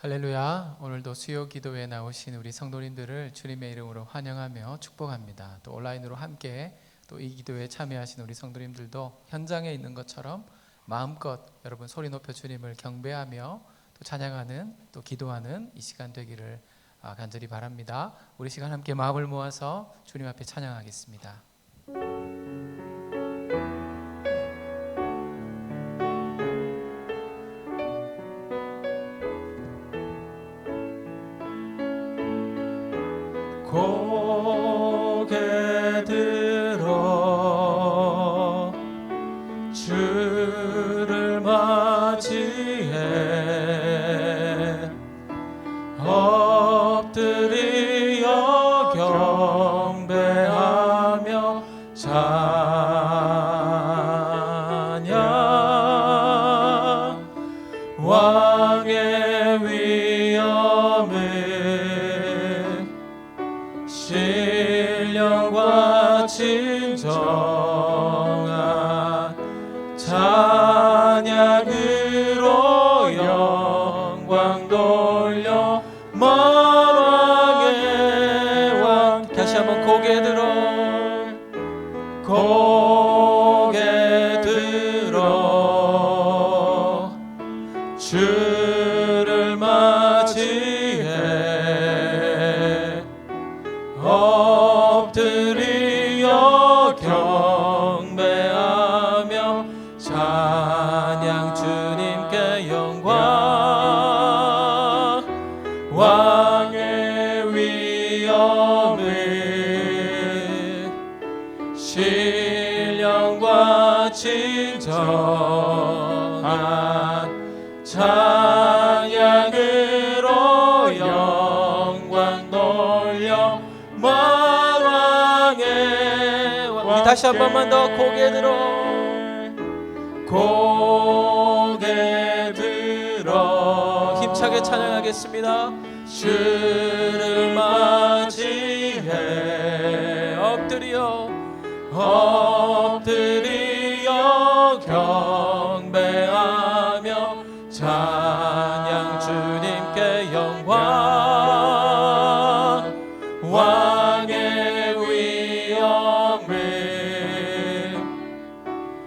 할렐루야. 오늘도 수요 기도회에 나오신 우리 성도님들을 주님의 이름으로 환영하며 축복합니다. 또 온라인으로 함께 또 이 기도회에 참여하신 우리 성도님들도 현장에 있는 것처럼 마음껏 여러분 소리 높여 주님을 경배하며 또 찬양하는 또 기도하는 이 시간 되기를 간절히 바랍니다. 우리 시간 함께 마음을 모아서 주님 앞에 찬양하겠습니다. 고개 들어 주를 맞이해 엎드려 경배하며 찬양 왕의 위엄을 신령과 진정한 찬양으로 영광 돌려 만왕의 왕. 다시 한번 고개 들어 주를 맞이해 엎드려 경배하며 찬양 주님께 영광 왕의 위엄을 신령과 진정한 찬양으로 영광 돌려 만왕의 왕. 우리 다시 한 번만 더 고개 들어 힘차게 찬양하겠습니다. 주를 맞이해 엎드려 경배하며 찬양 주님께 영광 왕의 위엄을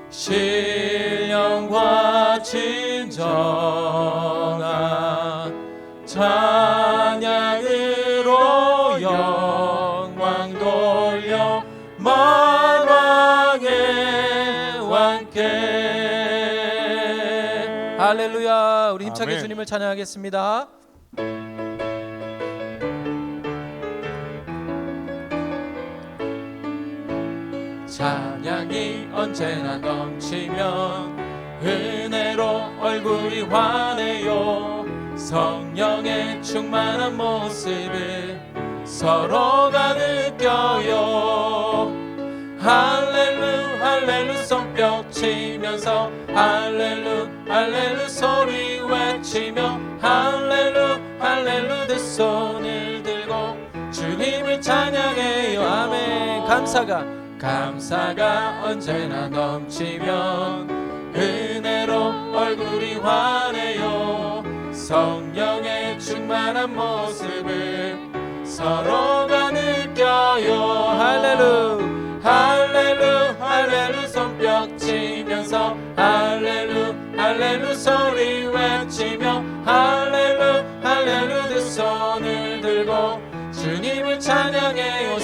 신령과 진정한 찬양으로 영광 돌려 만왕의 왕께. 할렐루야. 우리 힘차게 아멘. 주님을 찬양하겠습니다. 찬양이 언제나 넘치면 은혜로 얼굴이 환해요. 성령의 충만한 모습을 서로가 느껴요. 할렐루 할렐루 손뼉 치면서 할렐루 할렐루 소리 외치며 할렐루 할렐루 두 손을 들고 주님을 찬양해요. 아멘. 감사가 언제나 넘치면 은혜로 얼굴이 환해요. 성령의 충만한 모습을 서로가 느껴요. 할렐루 할렐루 할렐루 손뼉 치면서 할렐루 할렐루 소리 외치며 할렐루 할렐루 두 손을 들고 주님을 찬양해요.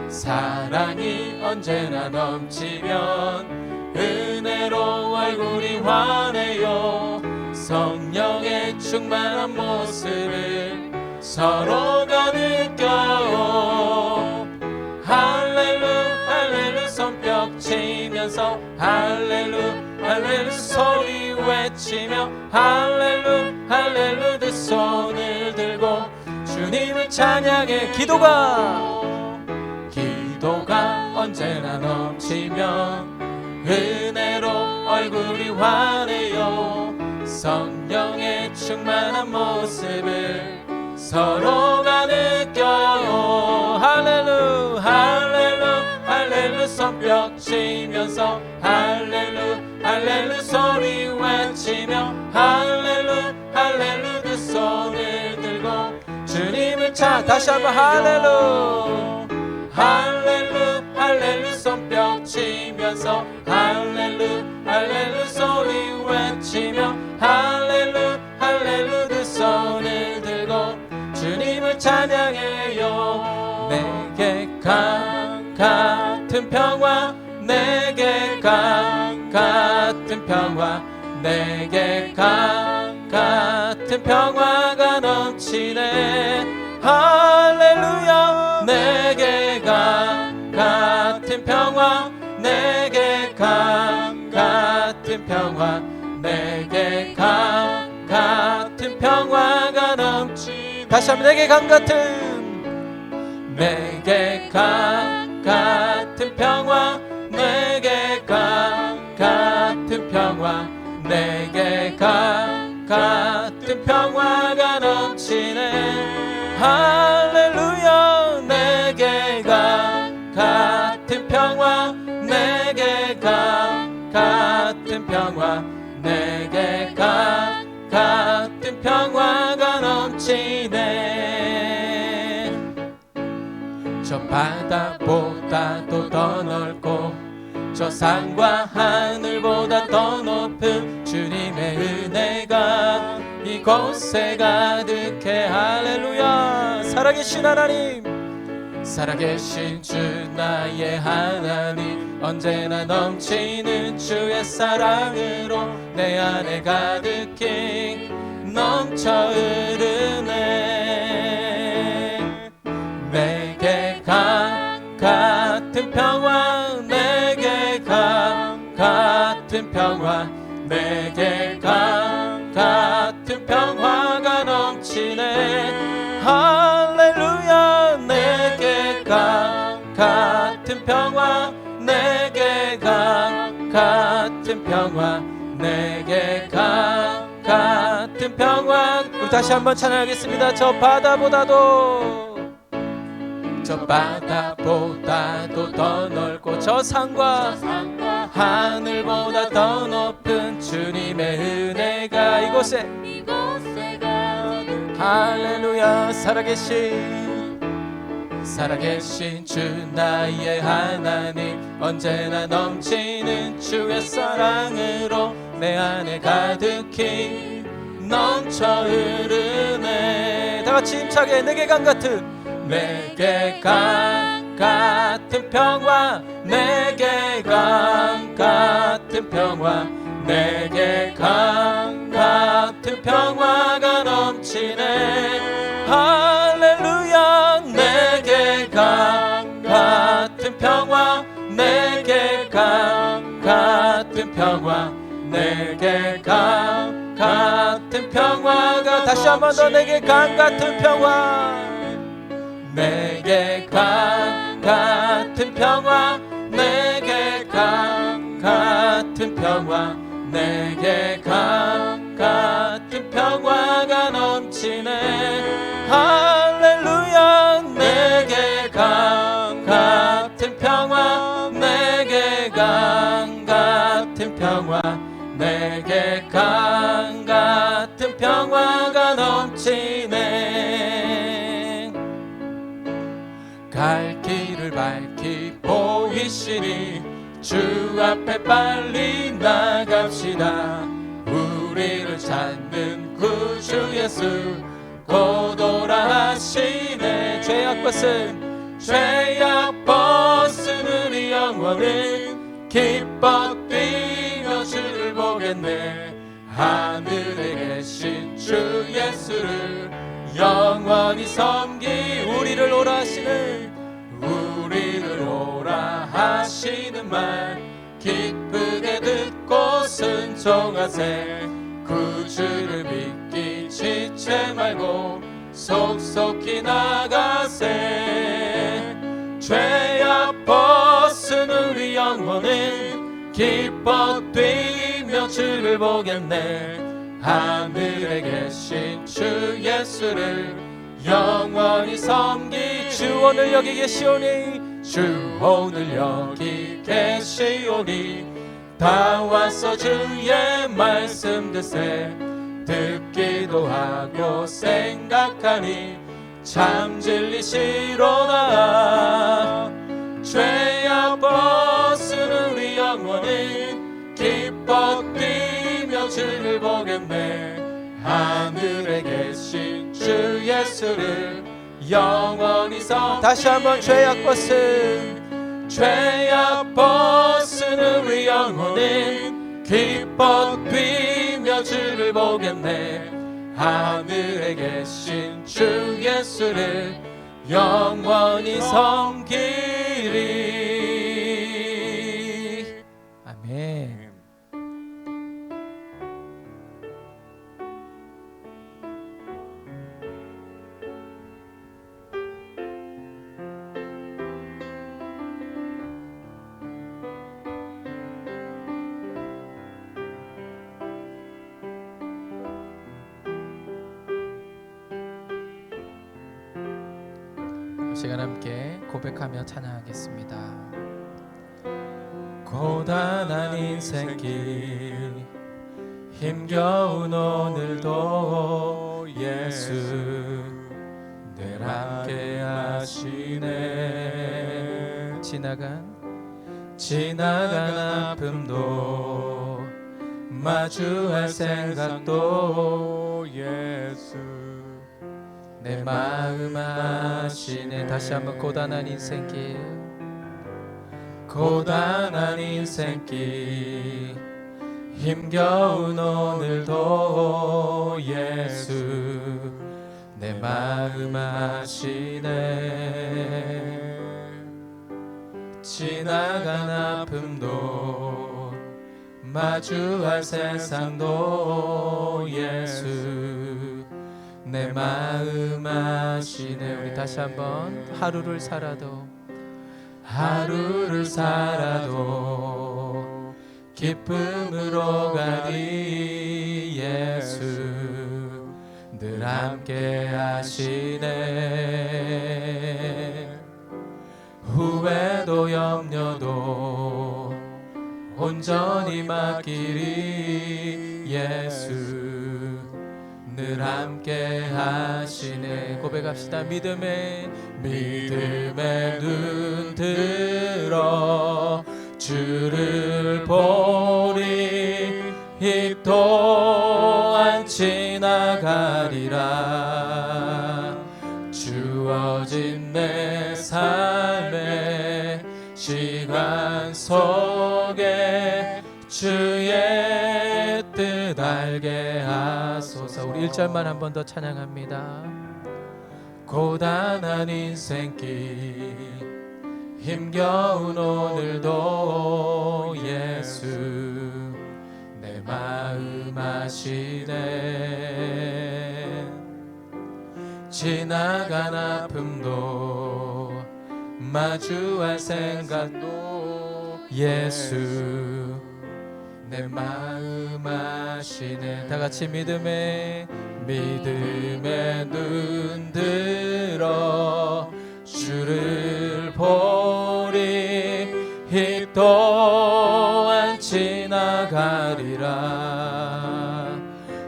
사랑이 언제나 넘치면 은혜로 얼굴이 환해요. 성령의 충만한 모습을 서로가 느껴요. 할렐루 할렐루 손뼉 치면서 할렐루 할렐루 소리 외치며 할렐루 할렐루 두 손을 들고 주님을 찬양해. 기도가 언제나 넘치면 은혜로 얼굴이 환해요. 성령의 충만한 모습을 서로가 느껴요. 할렐루 할렐루 할렐루 손뼉 치면서 할렐루 할렐루 소리 외치며 할렐루 할렐루 두 손을 들고 주님을 다시 한번 할렐루 할렐루 할렐루 손뼉 치면서 할렐루 할렐루 소리 외치며 할렐루 할렐루 두 손을 들고 주님을 찬양해요. 내게 강 같은 평화 내게 강 같은 평화 내게 강 같은 평화가 넘치네. 할렐루야 내게 강 같은 평화 내게 강 같은 평화 내게 강 같은 평화가 넘치네. 다시 한번 내게 강 같은 내게 강 같은 평화 내게 강 같은 평화 내게 강 같은 평화가 넘치네. 할렐루야 내게 강 같은 평화 내게 강 같은 평화 내게 강 같은 평화가 넘치네. 저 바다보다도 더 넓고 저 산과 하늘보다 더 높은 주님의 은혜가 이곳에 가득해. 할렐루야 살아계신 하나님 살아계신 주 나의 하나님 언제나 넘치는 주의 사랑으로 내 안에 가득히 넘쳐 흐르네. 내게 강 같은 평화 내게 강 같은 평화 내게 강 같은 평화가 넘치네. 할렐루야 내게 강 같은 평화 내게 강 같은 평화 내게 강 같은 평화. 우리 다시 한번 찬양하겠습니다. 저 바다보다도 더 넓고 저 산과 하늘보다 더 높은 주님의 은혜가 이곳에 할렐루야 살아계신 주 나의 하나님 언제나 넘치는 주의 사랑으로 내 안에 가득히 넘쳐 흐르네. 다같이 힘차게 내게 강 같은 내게 강 같은 평화 내게 강 같은 평화 내게 강 같은 평화가 넘치네. 할렐루야 내게 강 같은 평화 내게 강 같은 평화 내게 강 같은 평화가 다시 한 번 더 내게 강 같은 평화 내게 강 같은 평화 내게 강 같은 평화 내게 강 같은 평화가 넘치네. 할렐루야 내게 강 같은 평화 내게 강 같은 평화 내게 강 같은 평화가 넘치네. 갈 길을 밝히 보이시니 주 앞에 빨리 나갑시다. 우리를 찾는 구주 예수 곧 오라 하시네. 죄악 벗은 우리 영혼은 기뻐 뛰며 주를 보겠네. 하늘에 계신 주 예수를 영원히 섬기 우리를 오라 하시는 하시는 말 기쁘게 듣고 순종하세. 구주를 믿기 지체 말고 속속히 나가세. 죄악 벗은 우리 영혼은 기뻐 뛰며 주를 보겠네. 하늘에 계신 주 예수를 영원히 섬기 주 오늘 여기 계시오니 주 오늘 여기 계시오니 다 와서 주의 말씀 듣세. 듣기도 하고 생각하니 참 진리시로다. 죄악 벗은 우리 영혼은 기뻐 뛰며 주를 보겠네. 하늘에 계신 주 예수를 영원히 다시 한번 죄악 벗은 우리 영혼은 기뻐 뛰며 주를 보겠네. 하늘에 계신 주 예수를 영원히 섬기리. 아멘. 시간 함께 고백하며 찬양하겠습니다. 고단한 인생길 힘겨운 오늘도 예수 늘 함께 하시네. 지나간 아픔도 마주할 생각도 예수 내 마음 아시네. 다시 한번 고단한 인생길 힘겨운 오늘도 예수 내 마음 아시네. 지나간 아픔도 마주할 세상도 예수 내 마음 아시네. 우리 다시 한번 하루를 살아도 기쁨으로 가리 예수 늘 함께 하시네. 후회도 염려도 온전히 맡기리 예수 늘 함께 하시네. 고백합시다. 믿음의 눈 들어 주를 보리. 이 또한 지나가리라. 주어진 내 삶의 시간 속에 주의 뜻 알게 하소서. 우리 1절만 한 번 더 찬양합니다. 고단한 인생길 힘겨운 오늘도 예수 내 마음 아시네. 지나간 아픔도 마주할 생각도 예수 내 마음 아시네. 다같이 믿음의 눈 들어 주를 보리. 이 또한 지나가리라.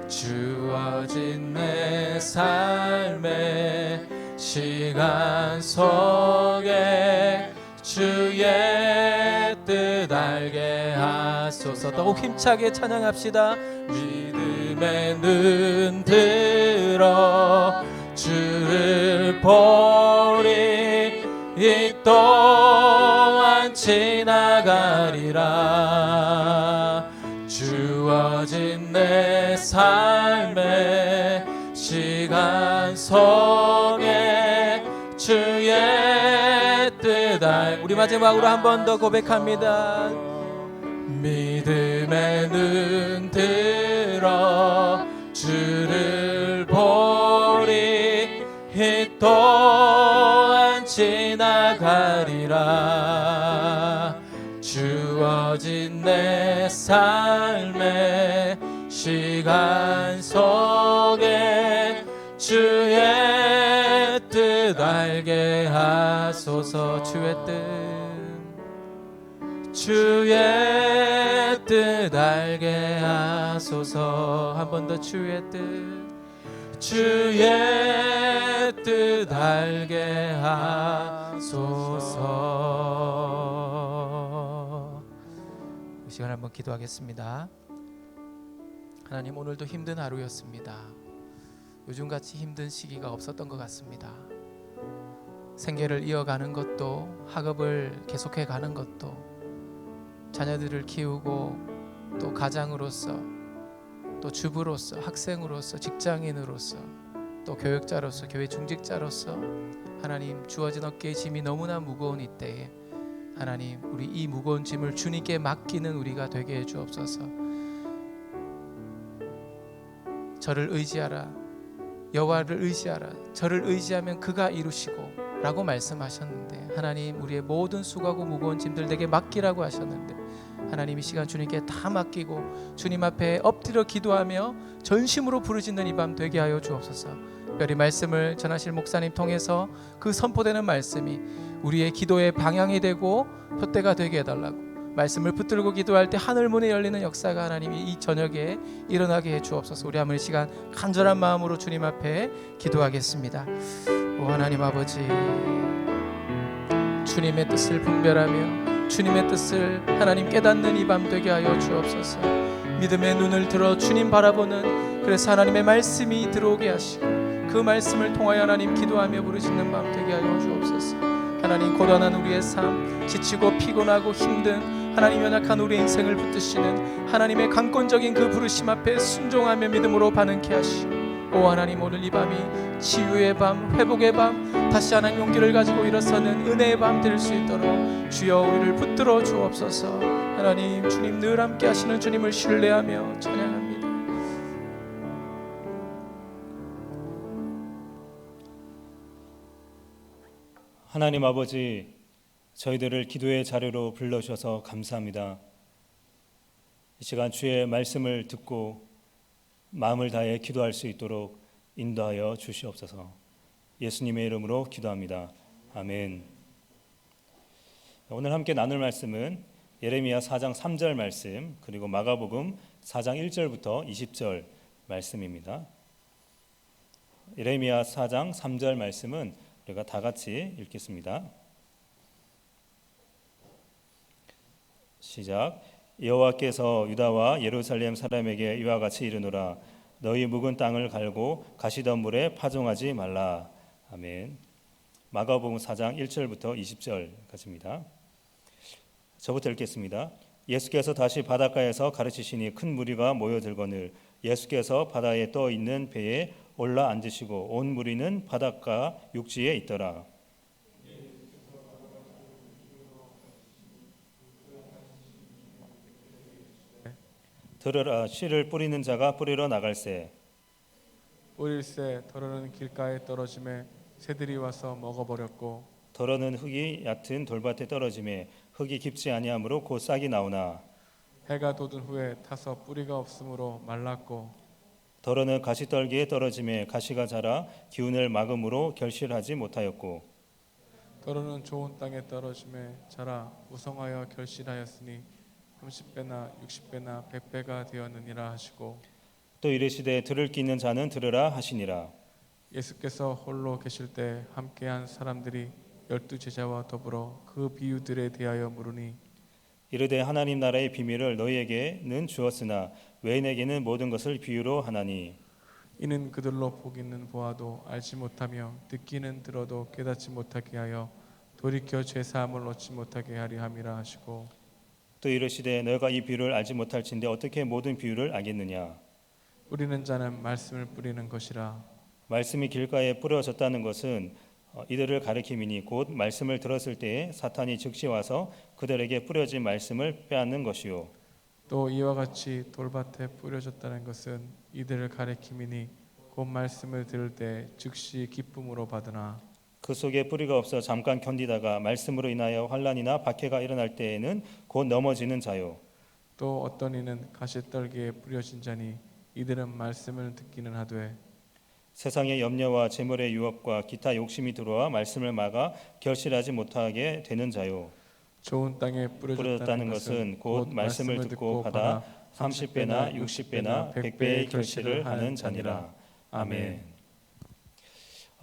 주어진 내 삶의 시간 속에 주의 뜻 알게 하소서. 더욱 힘차게 찬양합시다. 믿음의 눈 들어 주를 보리. 이 또한 지나가리라. 주어진 내 삶의 시간 속에 주의 뜻 알. 우리 마지막으로 한 번 더 고백합니다. 믿음의 눈 들어 주를 보리. 이 또한 지나가리라. 주어진 내 삶의 시간 속에 주의 뜻 알게 하소서. 주의 뜻 알게 하소서. 한 번 더 주의 뜻, 주의 뜻 알게 하소서. 이 시간 한번 기도하겠습니다. 하나님, 오늘도 힘든 하루였습니다. 요즘같이 힘든 시기가 없었던 것 같습니다. 생계를 이어가는 것도, 학업을 계속해 가는 것도, 자녀들을 키우고 또 가장으로서, 또 주부로서, 학생으로서, 직장인으로서, 또 교육자로서, 교회 중직자로서 하나님, 주어진 어깨의 짐이 너무나 무거운 이때에 하나님, 우리 이 무거운 짐을 주님께 맡기는 우리가 되게 해 주옵소서. 저를 의지하라, 여호와를 의지하라, 저를 의지하면 그가 이루시고 라고 말씀하셨는데, 하나님, 우리의 모든 수고하고 무거운 짐들 내게 맡기라고 하셨는데, 하나님, 이 시간 주님께 다 맡기고 주님 앞에 엎드려 기도하며 전심으로 부르짖는 이 밤 되게 하여 주옵소서. 특별히 말씀을 전하실 목사님 통해서 그 선포되는 말씀이 우리의 기도의 방향이 되고 표대가 되게 해달라고, 말씀을 붙들고 기도할 때 하늘 문이 열리는 역사가 하나님이 이 저녁에 일어나게 해 주옵소서. 우리 한번 이 시간 간절한 마음으로 주님 앞에 기도하겠습니다. 오 하나님 아버지, 주님의 뜻을 분별하며 주님의 뜻을 하나님 깨닫는 이 밤 되게 하여 주옵소서. 믿음의 눈을 들어 주님 바라보는, 그래서 하나님의 말씀이 들어오게 하시고 그 말씀을 통하여 하나님 기도하며 부르짖는 밤 되게 하여 주옵소서. 하나님, 고단한 우리의 삶, 지치고 피곤하고 힘든 하나님 연약한 우리의 인생을 붙드시는 하나님의 강권적인 그 부르심 앞에 순종하며 믿음으로 반응케 하시고, 오 하나님, 오늘 이 밤이 치유의 밤, 회복의 밤, 다시 하나님 용기를 가지고 일어서는 은혜의 밤 될 수 있도록 주여 우리를 붙들어 주옵소서. 하나님, 주님 늘 함께 하시는 주님을 신뢰하며 찬양합니다. 하나님 아버지, 저희들을 기도의 자리로 불러주셔서 감사합니다. 이 시간 주의 말씀을 듣고 마음을 다해 기도할 수 있도록 인도하여 주시옵소서. 예수님의 이름으로 기도합니다. 아멘. 오늘 함께 나눌 말씀은 예레미야 4장 3절 말씀, 그리고 마가복음 4장 1절부터 20절 말씀입니다. 예레미야 4장 3절 말씀은 우리가 다 같이 읽겠습니다. 시작. 여호와께서 유다와 예루살렘 사람에게 이와 같이 이르노라. 너희 묵은 땅을 갈고 가시던 물에 파종하지 말라. 아멘. 마가복음 4장 1절부터 20절까지입니다. 저부터 읽겠습니다. 예수께서 다시 바닷가에서 가르치시니 큰 무리가 모여들거늘 예수께서 바다에 떠 있는 배에 올라 앉으시고 온 무리는 바닷가 육지에 있더라. 들으라, 씨를 뿌리는 자가 뿌리러 나갈새. 뿌릴새 더러는 길가에 떨어짐에 새들이 와서 먹어버렸고, 더러는 흙이 얕은 돌밭에 떨어짐에 흙이 깊지 아니하므로 곧 싹이 나오나, 해가 돋은 후에 타서 뿌리가 없으므로 말랐고, 더러는 가시떨기에 떨어짐에 가시가 자라 기운을 막음으로 결실하지 못하였고, 더러는 좋은 땅에 떨어짐에 자라 무성하여 결실하였으니 30배나 60배나 100배가 되었느니라 하시고, 또 이르시되 들을 귀 있는 자는 들으라 하시니라. 예수께서 홀로 계실 때 함께한 사람들이 12제자와 더불어 그 비유들에 대하여 물으니, 이르되 하나님 나라의 비밀을 너희에게는 주었으나 외인에게는 모든 것을 비유로 하나니, 이는 그들로 보기는 보아도 알지 못하며 듣기는 들어도 깨닫지 못하게 하여 돌이켜 죄 사함을 얻지 못하게 하리 함이라 하시고, 또 이르시되 너희가 이 비유를 알지 못할진대 어떻게 모든 비유를 알겠느냐. 뿌리는 자는 말씀을 뿌리는 것이라. 말씀이 길가에 뿌려졌다는 것은 이들을 가리킴이니 곧 말씀을 들었을 때에 사탄이 즉시 와서 그들에게 뿌려진 말씀을 빼앗는 것이요. 또 이와 같이 돌밭에 뿌려졌다는 것은 이들을 가리킴이니 곧 말씀을 들을 때 즉시 기쁨으로 받으나, 그 속에 뿌리가 없어 잠깐 견디다가 말씀으로 인하여 환난이나 박해가 일어날 때에는 곧 넘어지는 자요. 또 어떤 이는 가시떨기에 뿌려진 자니 이들은 말씀을 듣기는 하되 세상의 염려와 재물의 유업과 기타 욕심이 들어와 말씀을 막아 결실하지 못하게 되는 자요. 좋은 땅에 뿌려졌다는 것은 곧 말씀을 듣고 받아 30배나 60배나 100배의 결실을 하는 자니라. 아멘.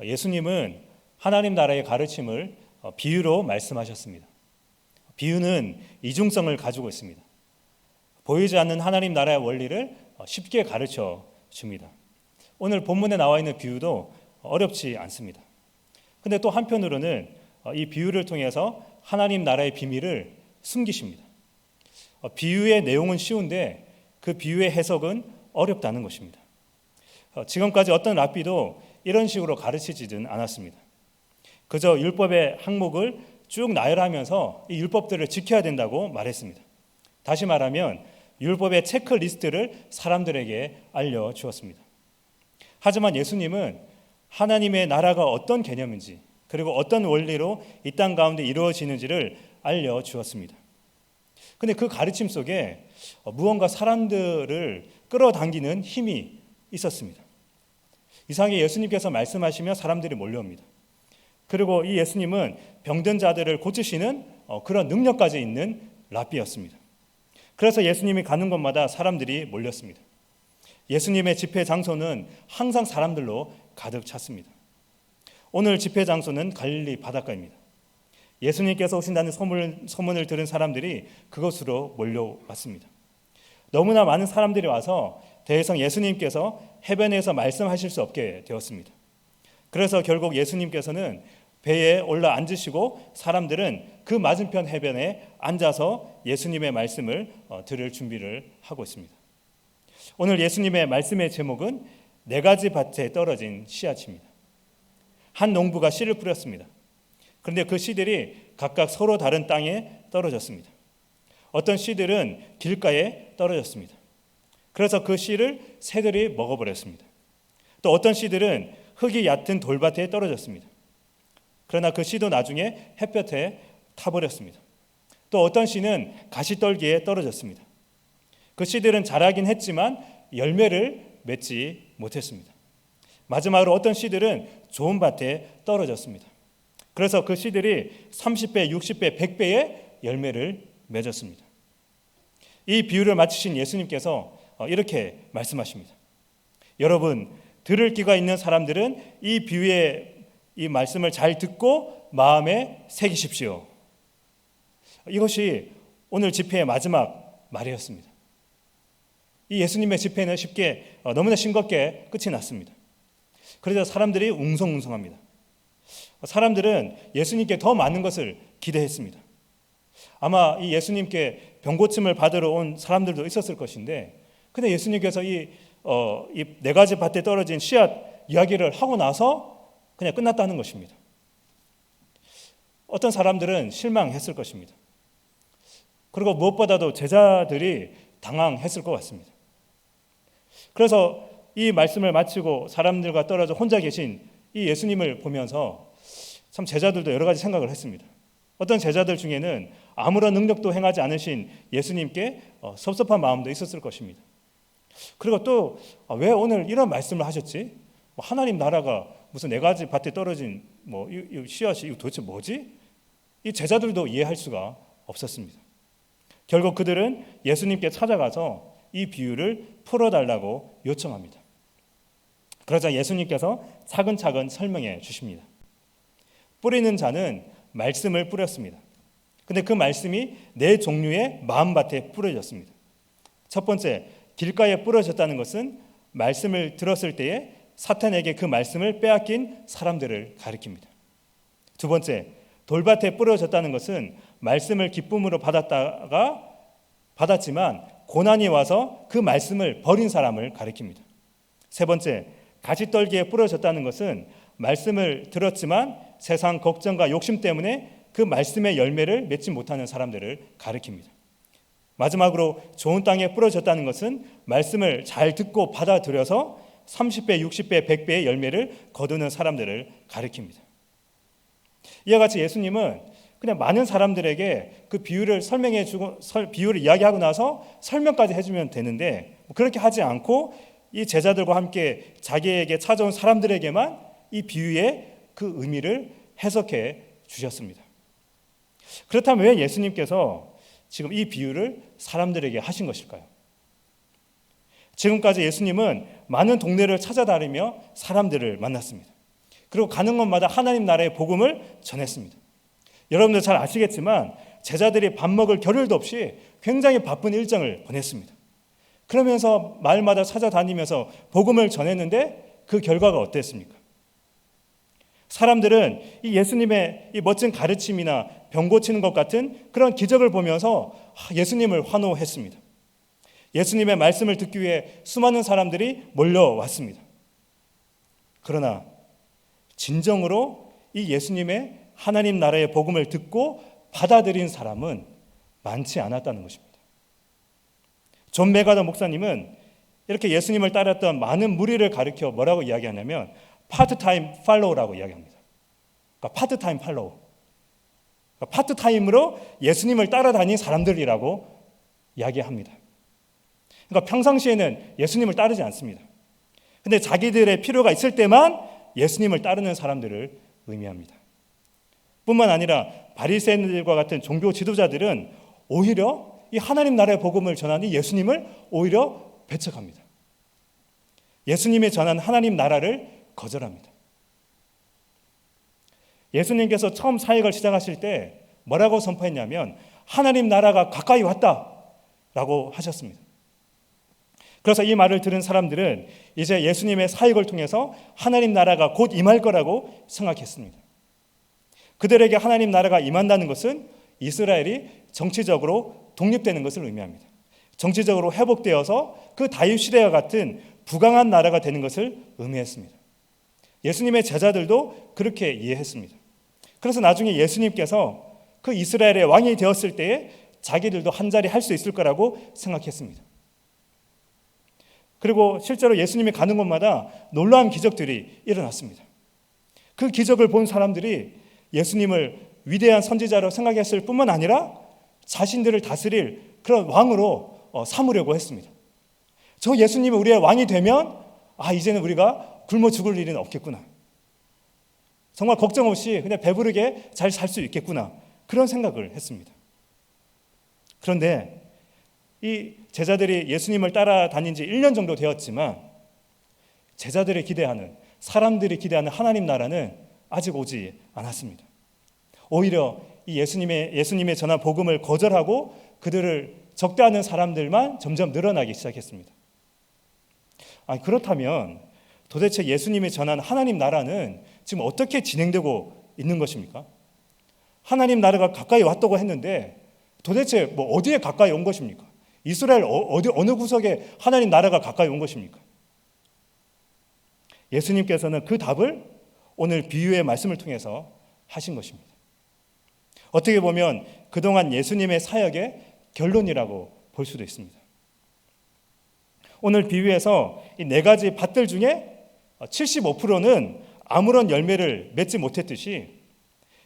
예수님은 하나님 나라의 가르침을 비유로 말씀하셨습니다. 비유는 이중성을 가지고 있습니다. 보이지 않는 하나님 나라의 원리를 쉽게 가르쳐 줍니다. 오늘 본문에 나와 있는 비유도 어렵지 않습니다. 근데 또 한편으로는 이 비유를 통해서 하나님 나라의 비밀을 숨기십니다. 비유의 내용은 쉬운데 그 비유의 해석은 어렵다는 것입니다. 지금까지 어떤 랍비도 이런 식으로 가르치지는 않았습니다. 그저 율법의 항목을 쭉 나열하면서 이 율법들을 지켜야 된다고 말했습니다. 다시 말하면 율법의 체크리스트를 사람들에게 알려주었습니다. 하지만 예수님은 하나님의 나라가 어떤 개념인지 그리고 어떤 원리로 이 땅 가운데 이루어지는지를 알려주었습니다. 그런데 그 가르침 속에 무언가 사람들을 끌어당기는 힘이 있었습니다. 이상하게 예수님께서 말씀하시며 사람들이 몰려옵니다. 그리고 이 예수님은 병든 자들을 고치시는 그런 능력까지 있는 랍비였습니다. 그래서 예수님이 가는 곳마다 사람들이 몰렸습니다. 예수님의 집회 장소는 항상 사람들로 가득 찼습니다. 오늘 집회 장소는 갈릴리 바닷가입니다. 예수님께서 오신다는 소문을 들은 사람들이 그곳으로 몰려왔습니다. 너무나 많은 사람들이 와서 더 이상 예수님께서 해변에서 말씀하실 수 없게 되었습니다. 그래서 결국 예수님께서는 배에 올라 앉으시고 사람들은 그 맞은편 해변에 앉아서 예수님의 말씀을 들을 준비를 하고 있습니다. 오늘 예수님의 말씀의 제목은 4가지 밭에 떨어진 씨앗입니다. 한 농부가 씨를 뿌렸습니다. 그런데 그 씨들이 각각 서로 다른 땅에 떨어졌습니다. 어떤 씨들은 길가에 떨어졌습니다. 그래서 그 씨를 새들이 먹어버렸습니다. 또 어떤 씨들은 흙이 얕은 돌밭에 떨어졌습니다. 그러나 그 씨도 나중에 햇볕에 타버렸습니다. 또 어떤 씨는 가시떨기에 떨어졌습니다. 그 씨들은 자라긴 했지만 열매를 맺지 못했습니다. 마지막으로 어떤 씨들은 좋은 밭에 떨어졌습니다. 그래서 그 씨들이 30배, 60배, 100배의 열매를 맺었습니다. 이 비유를 마치신 예수님께서 이렇게 말씀하십니다. 여러분, 들을 귀가 있는 사람들은 이 비유의 이 말씀을 잘 듣고 마음에 새기십시오. 이것이 오늘 집회의 마지막 말이었습니다. 이 예수님의 집회는 쉽게 너무나 싱겁게 끝이 났습니다. 그래서 사람들이 웅성웅성합니다. 사람들은 예수님께 더 많은 것을 기대했습니다. 아마 이 예수님께 병고침을 받으러 온 사람들도 있었을 것인데, 근데 예수님께서 이 4가지 밭에 떨어진 씨앗 이야기를 하고 나서 그냥 끝났다는 것입니다. 어떤 사람들은 실망했을 것입니다. 그리고 무엇보다도 제자들이 당황했을 것 같습니다. 그래서 이 말씀을 마치고 사람들과 떨어져 혼자 계신 이 예수님을 보면서 참 제자들도 여러 가지 생각을 했습니다. 어떤 제자들 중에는 아무런 능력도 행하지 않으신 예수님께 섭섭한 마음도 있었을 것입니다. 그리고 또 왜 오늘 이런 말씀을 하셨지? 하나님 나라가 무슨 4가지 밭에 떨어진 이 씨앗이 이거 도대체 뭐지? 이 제자들도 이해할 수가 없었습니다. 결국 그들은 예수님께 찾아가서 이 비유를 풀어달라고 요청합니다. 그러자 예수님께서 차근차근 설명해 주십니다. 뿌리는 자는 말씀을 뿌렸습니다. 근데 그 말씀이 4종류의 마음밭에 뿌려졌습니다. 첫 번째, 길가에 뿌려졌다는 것은 말씀을 들었을 때에 사탄에게 그 말씀을 빼앗긴 사람들을 가리킵니다. 두 번째, 돌밭에 뿌려졌다는 것은 말씀을 기쁨으로 받았지만 고난이 와서 그 말씀을 버린 사람을 가리킵니다. 세 번째, 가시떨기에 뿌려졌다는 것은 말씀을 들었지만 세상 걱정과 욕심 때문에 그 말씀의 열매를 맺지 못하는 사람들을 가리킵니다. 마지막으로 좋은 땅에 뿌려졌다는 것은 말씀을 잘 듣고 받아들여서 30배, 60배, 100배의 열매를 거두는 사람들을 가리킵니다. 이와 같이 예수님은 그냥 많은 사람들에게 그 비유를 설명해주고 비유를 이야기하고 나서 설명까지 해주면 되는데 그렇게 하지 않고 이 제자들과 함께 자기에게 찾아온 사람들에게만 이 비유의 그 의미를 해석해 주셨습니다. 그렇다면 왜 예수님께서 지금 이 비유를 사람들에게 하신 것일까요? 지금까지 예수님은 많은 동네를 찾아다니며 사람들을 만났습니다. 그리고 가는 곳마다 하나님 나라의 복음을 전했습니다. 여러분들 잘 아시겠지만 제자들이 밥 먹을 겨를도 없이 굉장히 바쁜 일정을 보냈습니다. 그러면서 마을마다 찾아다니면서 복음을 전했는데 그 결과가 어땠습니까? 사람들은 이 예수님의 이 멋진 가르침이나 병 고치는 것 같은 그런 기적을 보면서 예수님을 환호했습니다. 예수님의 말씀을 듣기 위해 수많은 사람들이 몰려왔습니다. 그러나 진정으로 이 예수님의 하나님 나라의 복음을 듣고 받아들인 사람은 많지 않았다는 것입니다. 존 메가더 목사님은 이렇게 예수님을 따랐던 많은 무리를 가리켜 뭐라고 이야기하냐면 파트타임 팔로우라고 이야기합니다. 그러니까 파트타임 팔로우. 그러니까 파트타임으로 예수님을 따라다닌 사람들이라고 이야기합니다. 그러니까 평상시에는 예수님을 따르지 않습니다. 근데 자기들의 필요가 있을 때만 예수님을 따르는 사람들을 의미합니다. 뿐만 아니라 바리새인들과 같은 종교 지도자들은 오히려 이 하나님 나라의 복음을 전하는 예수님을 오히려 배척합니다. 예수님이 전한 하나님 나라를 거절합니다. 예수님께서 처음 사역을 시작하실 때 뭐라고 선포했냐면 하나님 나라가 가까이 왔다라고 하셨습니다. 그래서 이 말을 들은 사람들은 이제 예수님의 사역을 통해서 하나님 나라가 곧 임할 거라고 생각했습니다. 그들에게 하나님 나라가 임한다는 것은 이스라엘이 정치적으로 독립되는 것을 의미합니다. 정치적으로 회복되어서 그 다윗 시대와 같은 부강한 나라가 되는 것을 의미했습니다. 예수님의 제자들도 그렇게 이해했습니다. 그래서 나중에 예수님께서 그 이스라엘의 왕이 되었을 때에 자기들도 한자리 할 수 있을 거라고 생각했습니다. 그리고 실제로 예수님이 가는 곳마다 놀라운 기적들이 일어났습니다. 그 기적을 본 사람들이 예수님을 위대한 선지자로 생각했을 뿐만 아니라 자신들을 다스릴 그런 왕으로 삼으려고 했습니다. 저 예수님이 우리의 왕이 되면 이제는 우리가 굶어 죽을 일은 없겠구나. 정말 걱정 없이 그냥 배부르게 잘 살 수 있겠구나. 그런 생각을 했습니다. 그런데 이 제자들이 예수님을 따라다닌 지 1년 정도 되었지만 제자들이 기대하는, 사람들이 기대하는 하나님 나라는 아직 오지 않았습니다. 오히려 이 예수님의 전한 복음을 거절하고 그들을 적대하는 사람들만 점점 늘어나기 시작했습니다. 그렇다면 도대체 예수님이 전한 하나님 나라는 지금 어떻게 진행되고 있는 것입니까? 하나님 나라가 가까이 왔다고 했는데 도대체 어디에 가까이 온 것입니까? 이스라엘 어느 구석에 하나님 나라가 가까이 온 것입니까? 예수님께서는 그 답을 오늘 비유의 말씀을 통해서 하신 것입니다. 어떻게 보면 그동안 예수님의 사역의 결론이라고 볼 수도 있습니다. 오늘 비유에서 이 4가지 밭들 중에 75%는 아무런 열매를 맺지 못했듯이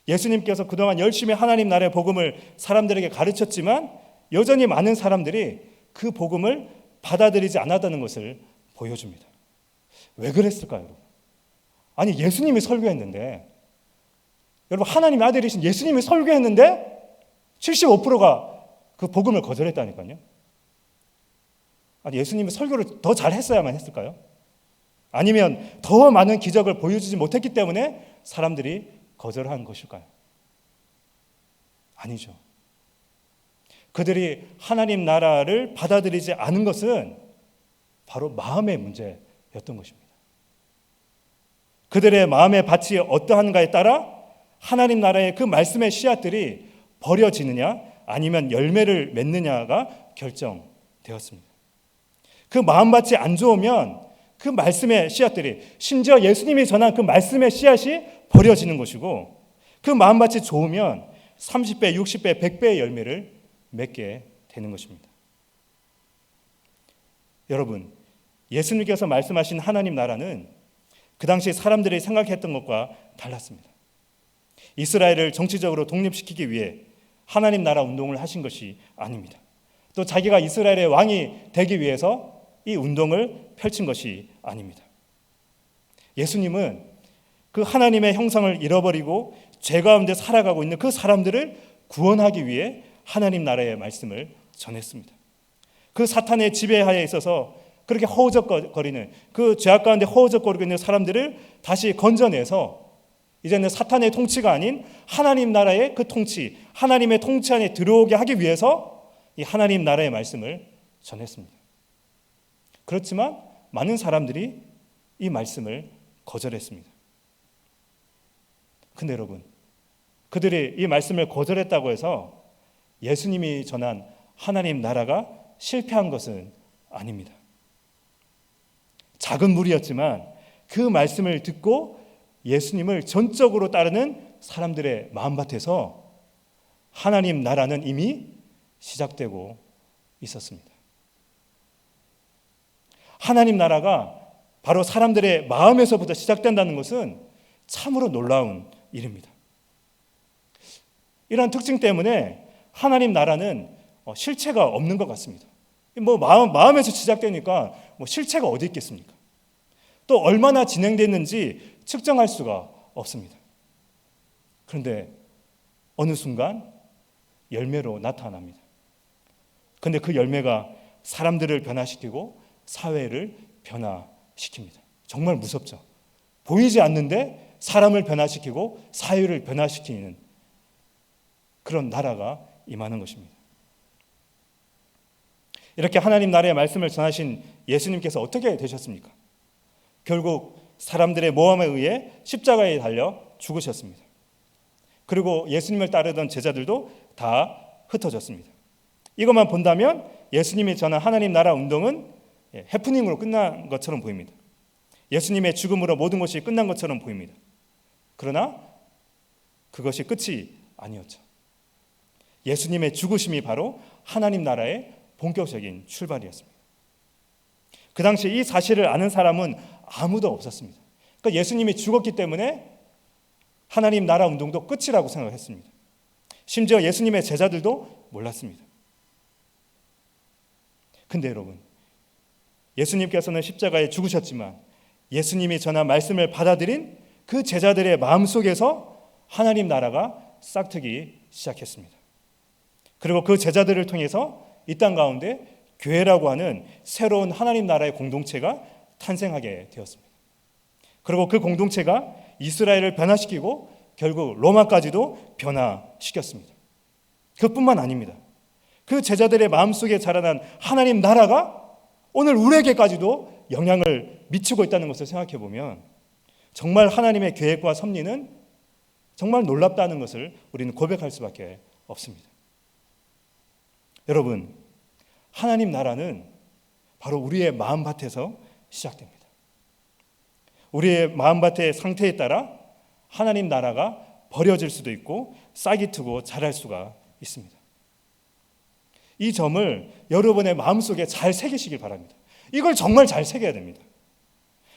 예수님께서 그동안 열심히 하나님 나라의 복음을 사람들에게 가르쳤지만 여전히 많은 사람들이 그 복음을 받아들이지 않았다는 것을 보여줍니다. 왜 그랬을까요? 아니 예수님이 설교했는데, 여러분 하나님의 아들이신 예수님이 설교했는데 75%가 그 복음을 거절했다니까요. 아니 예수님이 설교를 더 잘했어야만 했을까요? 아니면 더 많은 기적을 보여주지 못했기 때문에 사람들이 거절한 것일까요? 아니죠. 그들이 하나님 나라를 받아들이지 않은 것은 바로 마음의 문제였던 것입니다. 그들의 마음의 밭이 어떠한가에 따라 하나님 나라의 그 말씀의 씨앗들이 버려지느냐 아니면 열매를 맺느냐가 결정되었습니다. 그 마음밭이 안 좋으면 그 말씀의 씨앗들이, 심지어 예수님이 전한 그 말씀의 씨앗이 버려지는 것이고, 그 마음밭이 좋으면 30배, 60배, 100배의 열매를 맺게 되는 것입니다. 여러분, 예수님께서 말씀하신 하나님 나라는 그 당시 사람들이 생각했던 것과 달랐습니다. 이스라엘을 정치적으로 독립시키기 위해 하나님 나라 운동을 하신 것이 아닙니다. 또 자기가 이스라엘의 왕이 되기 위해서 이 운동을 펼친 것이 아닙니다. 예수님은 그 하나님의 형상을 잃어버리고 죄 가운데 살아가고 있는 그 사람들을 구원하기 위해 하나님 나라의 말씀을 전했습니다. 그 사탄의 지배하에 있어서 그렇게 허우적거리는, 그 죄악 가운데 허우적거리고 있는 사람들을 다시 건져내서 이제는 사탄의 통치가 아닌 하나님 나라의 그 통치, 하나님의 통치 안에 들어오게 하기 위해서 이 하나님 나라의 말씀을 전했습니다. 그렇지만 많은 사람들이 이 말씀을 거절했습니다. 근데 여러분, 그들이 이 말씀을 거절했다고 해서 예수님이 전한 하나님 나라가 실패한 것은 아닙니다. 작은 무리였지만 그 말씀을 듣고 예수님을 전적으로 따르는 사람들의 마음밭에서 하나님 나라는 이미 시작되고 있었습니다. 하나님 나라가 바로 사람들의 마음에서부터 시작된다는 것은 참으로 놀라운 일입니다. 이러한 특징 때문에 하나님 나라는 실체가 없는 것 같습니다. 마음에서 시작되니까 실체가 어디 있겠습니까? 또 얼마나 진행됐는지 측정할 수가 없습니다. 그런데 어느 순간 열매로 나타납니다. 그런데 그 열매가 사람들을 변화시키고 사회를 변화시킵니다. 정말 무섭죠. 보이지 않는데 사람을 변화시키고 사회를 변화시키는 그런 나라가 임하는 것입니다. 이렇게 하나님 나라의 말씀을 전하신 예수님께서 어떻게 되셨습니까? 결국 사람들의 모함에 의해 십자가에 달려 죽으셨습니다. 그리고 예수님을 따르던 제자들도 다 흩어졌습니다. 이것만 본다면 예수님이 전한 하나님 나라 운동은 해프닝으로 끝난 것처럼 보입니다. 예수님의 죽음으로 모든 것이 끝난 것처럼 보입니다. 그러나 그것이 끝이 아니었죠. 예수님의 죽으심이 바로 하나님 나라의 본격적인 출발이었습니다. 그 당시 이 사실을 아는 사람은 아무도 없었습니다. 그러니까 예수님이 죽었기 때문에 하나님 나라 운동도 끝이라고 생각했습니다. 심지어 예수님의 제자들도 몰랐습니다. 근데 여러분, 예수님께서는 십자가에 죽으셨지만 예수님이 전한 말씀을 받아들인 그 제자들의 마음속에서 하나님 나라가 싹트기 시작했습니다. 그리고 그 제자들을 통해서 이 땅 가운데 교회라고 하는 새로운 하나님 나라의 공동체가 탄생하게 되었습니다. 그리고 그 공동체가 이스라엘을 변화시키고 결국 로마까지도 변화시켰습니다. 그것뿐만 아닙니다. 그 제자들의 마음속에 자라난 하나님 나라가 오늘 우리에게까지도 영향을 미치고 있다는 것을 생각해 보면 정말 하나님의 계획과 섭리는 정말 놀랍다는 것을 우리는 고백할 수밖에 없습니다. 여러분, 하나님 나라는 바로 우리의 마음밭에서 시작됩니다. 우리의 마음밭의 상태에 따라 하나님 나라가 버려질 수도 있고 싹이 트고 자랄 수가 있습니다. 이 점을 여러분의 마음속에 잘 새기시길 바랍니다. 이걸 정말 잘 새겨야 됩니다.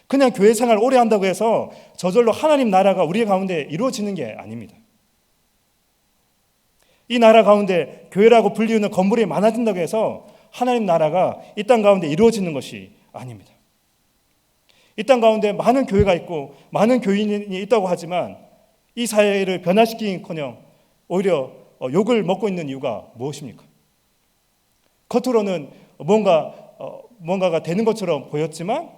그냥 교회 생활 오래 한다고 해서 저절로 하나님 나라가 우리 가운데 이루어지는 게 아닙니다. 이 나라 가운데 교회라고 불리우는 건물이 많아진다고 해서 하나님 나라가 이 땅 가운데 이루어지는 것이 아닙니다. 이 땅 가운데 많은 교회가 있고 많은 교인이 있다고 하지만 이 사회를 변화시키기는커녕 오히려 욕을 먹고 있는 이유가 무엇입니까? 겉으로는 뭔가가 되는 것처럼 보였지만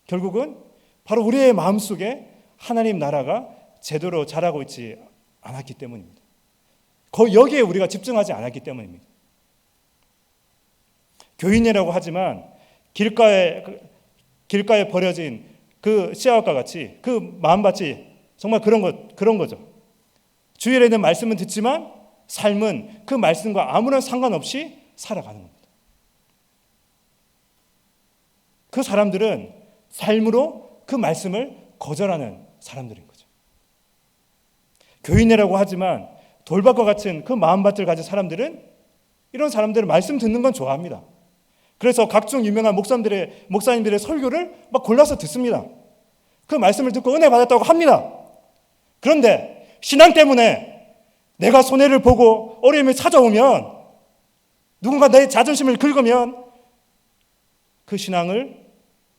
결국은 바로 우리의 마음속에 하나님 나라가 제대로 자라고 있지 않았기 때문입니다. 여기에 우리가 집중하지 않았기 때문입니다. 교인이라고 하지만 길가에 버려진 그 씨앗과 같이 그 마음밭이 정말 그런 거죠. 주일에 있는 말씀은 듣지만 삶은 그 말씀과 아무런 상관없이 살아가는 겁니다. 그 사람들은 삶으로 그 말씀을 거절하는 사람들인 거죠. 교인이라고 하지만 돌밭과 같은 그 마음밭을 가진 사람들은 이런 사람들은 말씀 듣는 건 좋아합니다. 그래서 각종 유명한 목사님들의 설교를 막 골라서 듣습니다. 그 말씀을 듣고 은혜 받았다고 합니다. 그런데 신앙 때문에 내가 손해를 보고 어려움이 찾아오면 누군가 내 자존심을 긁으면 그 신앙을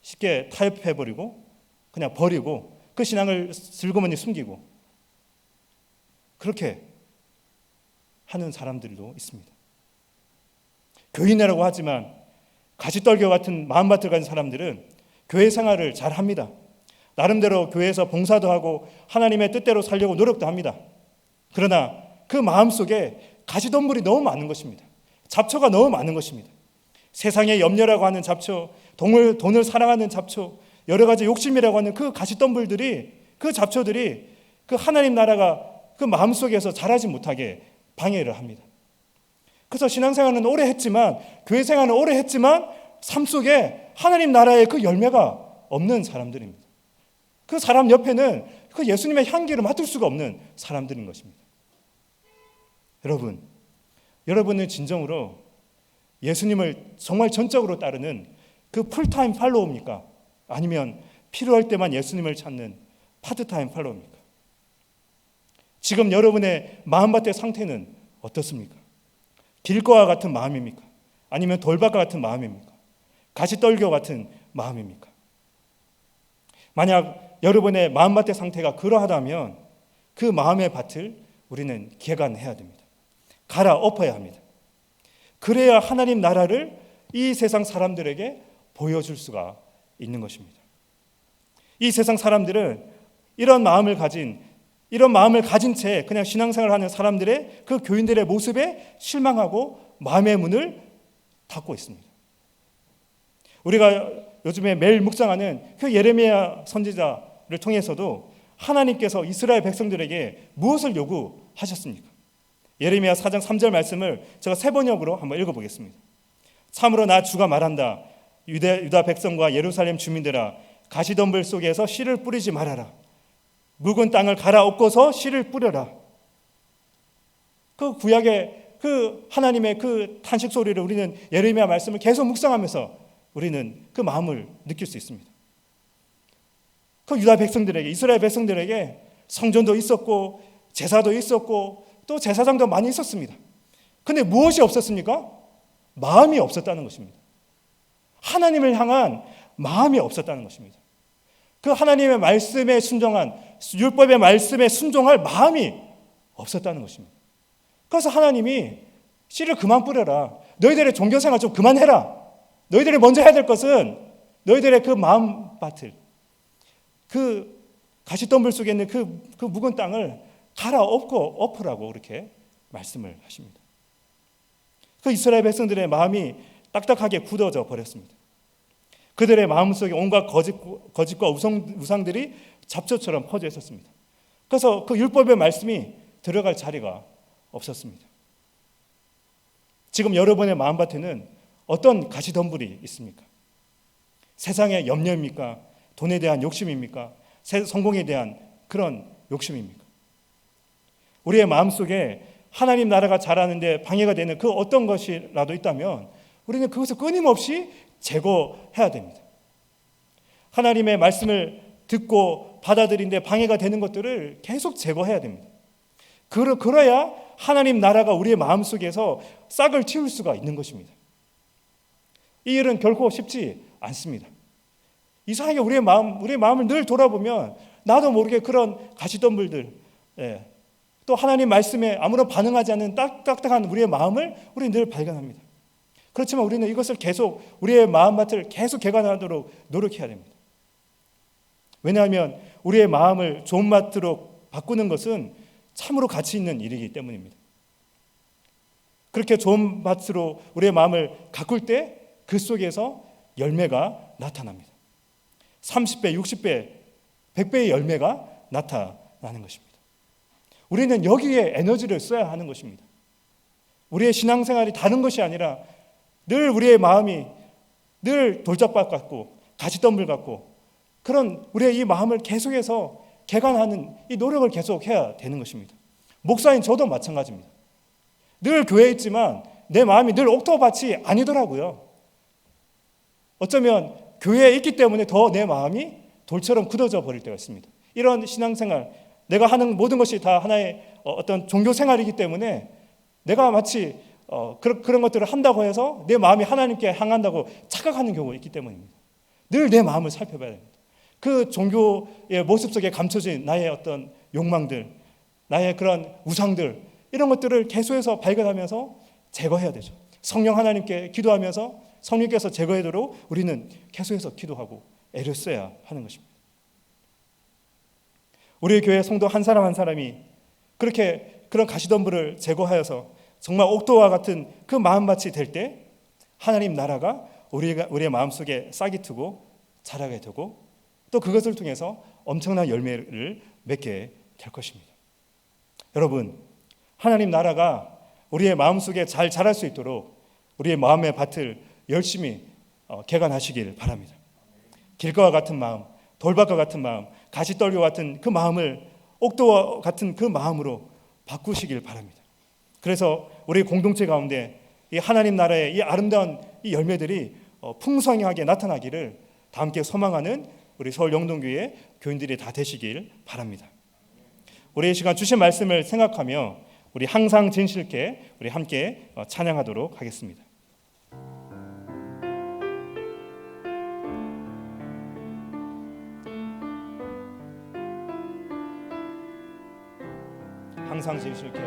쉽게 타협해버리고 그냥 버리고 그 신앙을 슬그머니 숨기고 그렇게 하는 사람들도 있습니다. 교인이라고 하지만 가시떨겨 같은 마음밭을 가진 사람들은 교회 생활을 잘 합니다. 나름대로 교회에서 봉사도 하고 하나님의 뜻대로 살려고 노력도 합니다. 그러나 그 마음속에 가시덤불이 너무 많은 것입니다. 잡초가 너무 많은 것입니다. 세상의 염려라고 하는 잡초, 돈을 사랑하는 잡초, 여러 가지 욕심이라고 하는 그 가시덤불들이, 그 잡초들이 그 하나님 나라가 그 마음속에서 자라지 못하게 방해를 합니다. 그래서 신앙생활은 오래 했지만, 교회 생활은 오래 했지만 삶 속에 하나님 나라의 그 열매가 없는 사람들입니다. 그 사람 옆에는 그 예수님의 향기를 맡을 수가 없는 사람들인 것입니다. 여러분은 진정으로 예수님을 정말 전적으로 따르는 그 풀타임 팔로우입니까? 아니면 필요할 때만 예수님을 찾는 파트타임 팔로우입니까? 지금 여러분의 마음밭의 상태는 어떻습니까? 길거와 같은 마음입니까? 아니면 돌밭과 같은 마음입니까? 가시떨겨 같은 마음입니까? 만약 여러분의 마음밭의 상태가 그러하다면 그 마음의 밭을 우리는 개간해야 됩니다. 갈아엎어야 합니다. 그래야 하나님 나라를 이 세상 사람들에게 보여줄 수가 있는 것입니다. 이 세상 사람들은 이런 마음을 가진 채 그냥 신앙생활을 하는 사람들의 그 교인들의 모습에 실망하고 마음의 문을 닫고 있습니다. 우리가 요즘에 매일 묵상하는 그 예레미야 선지자를 통해서도 하나님께서 이스라엘 백성들에게 무엇을 요구하셨습니까? 예레미야 4장 3절 말씀을 제가 세 번역으로 한번 읽어보겠습니다. 참으로 나 주가 말한다. 유다 백성과 예루살렘 주민들아, 가시덤불 속에서 씨를 뿌리지 말아라. 묵은 땅을 갈아엎고서 씨를 뿌려라. 그 구약의 그 하나님의 그 탄식 소리를 우리는 예레미야 말씀을 계속 묵상하면서 우리는 그 마음을 느낄 수 있습니다. 그 유다 백성들에게, 이스라엘 백성들에게 성전도 있었고 제사도 있었고 또 제사장도 많이 있었습니다. 그런데 무엇이 없었습니까? 마음이 없었다는 것입니다. 하나님을 향한 마음이 없었다는 것입니다. 그 하나님의 말씀에 순종한, 율법의 말씀에 순종할 마음이 없었다는 것입니다. 그래서 하나님이 씨를 그만 뿌려라. 너희들의 종교생활 좀 그만해라. 너희들이 먼저 해야 될 것은 너희들의 그 마음밭을, 그 가시덤불 속에 있는 그 묵은 땅을 갈아엎으라고 그렇게 말씀을 하십니다. 그 이스라엘 백성들의 마음이 딱딱하게 굳어져 버렸습니다. 그들의 마음속에 온갖 거짓과 우상들이 잡초처럼 퍼져 있었습니다. 그래서 그 율법의 말씀이 들어갈 자리가 없었습니다. 지금 여러분의 마음밭에는 어떤 가시덤불이 있습니까? 세상의 염려입니까? 돈에 대한 욕심입니까? 성공에 대한 그런 욕심입니까? 우리의 마음속에 하나님 나라가 자라는데 방해가 되는 그 어떤 것이라도 있다면 우리는 그것을 끊임없이 제거해야 됩니다. 하나님의 말씀을 듣고 받아들이는데 방해가 되는 것들을 계속 제거해야 됩니다. 그래야 하나님 나라가 우리의 마음속에서 싹을 틔울 수가 있는 것입니다. 이 일은 결코 쉽지 않습니다. 이상하게 우리의 마음을 늘 돌아보면 나도 모르게 그런 가시덤불들, 또 하나님 말씀에 아무런 반응하지 않는 딱딱한 우리의 마음을 우리는 늘 발견합니다. 그렇지만 우리는 이것을 계속, 우리의 마음밭을 계속 개간하도록 노력해야 됩니다. 왜냐하면 우리의 마음을 좋은 밭으로 바꾸는 것은 참으로 가치 있는 일이기 때문입니다. 그렇게 좋은 밭으로 우리의 마음을 가꿀 때 그 속에서 열매가 나타납니다. 30배, 60배, 100배의 열매가 나타나는 것입니다. 우리는 여기에 에너지를 써야 하는 것입니다. 우리의 신앙생활이 다른 것이 아니라 늘 우리의 마음이 늘 돌짝밭 같고 가시덤불 같고 그런 우리의 이 마음을 계속해서 개간하는 이 노력을 계속해야 되는 것입니다. 목사인 저도 마찬가지입니다. 늘 교회에 있지만 내 마음이 늘 옥토밭이 아니더라고요. 어쩌면 교회에 있기 때문에 더 내 마음이 돌처럼 굳어져 버릴 때가 있습니다. 이런 신앙생활, 내가 하는 모든 것이 다 하나의 어떤 종교생활이기 때문에 내가 마치 그런 것들을 한다고 해서 내 마음이 하나님께 향한다고 착각하는 경우가 있기 때문입니다. 늘 내 마음을 살펴봐야 됩니다. 그 종교의 모습 속에 감춰진 나의 어떤 욕망들, 나의 그런 우상들, 이런 것들을 계속해서 발견하면서 제거해야 되죠. 성령 하나님께 기도하면서 성령께서 제거하도록 우리는 계속해서 기도하고 애를 써야 하는 것입니다. 우리 교회 성도 한 사람 한 사람이 그렇게 그런 가시덤불을 제거하여서 정말 옥도와 같은 그 마음밭이 될 때 하나님 나라가 우리의 마음속에 싹이 트고 자라게 되고 또 그것을 통해서 엄청난 열매를 맺게 될 것입니다. 여러분, 하나님 나라가 우리의 마음속에 잘 자랄 수 있도록 우리의 마음의 밭을 열심히 개간하시길 바랍니다. 길가와 같은 마음, 돌밭과 같은 마음, 가시떨기와 같은 그 마음을 옥도와 같은 그 마음으로 바꾸시길 바랍니다. 그래서 우리 공동체 가운데 이 하나님 나라의 이 아름다운 이 열매들이 풍성하게 나타나기를 다 함께 소망하는 우리 서울 영동교회 교인들이 다 되시길 바랍니다. 우리 이 시간 주신 말씀을 생각하며 우리 항상 진실케 우리 함께 찬양하도록 하겠습니다. 항상 진실케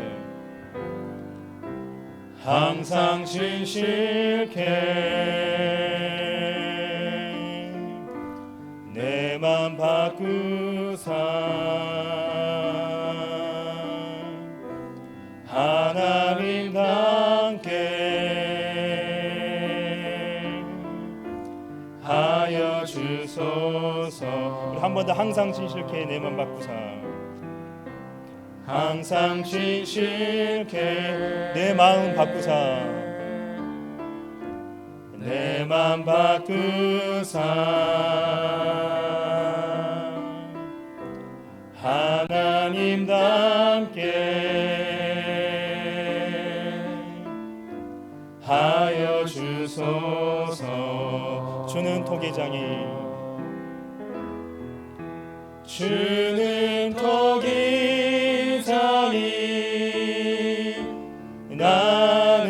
항상 진실케 내 맘 바꾸사 하나님 함께 하여 주소서. 한 번 더 항상 진실케 내 맘 바꾸사 항상 진실케 내 마음 바꾸사 내 맘 바꾸사 하나님 함께 하여 주소서. 주는 토기장이 주는 토기장이 나는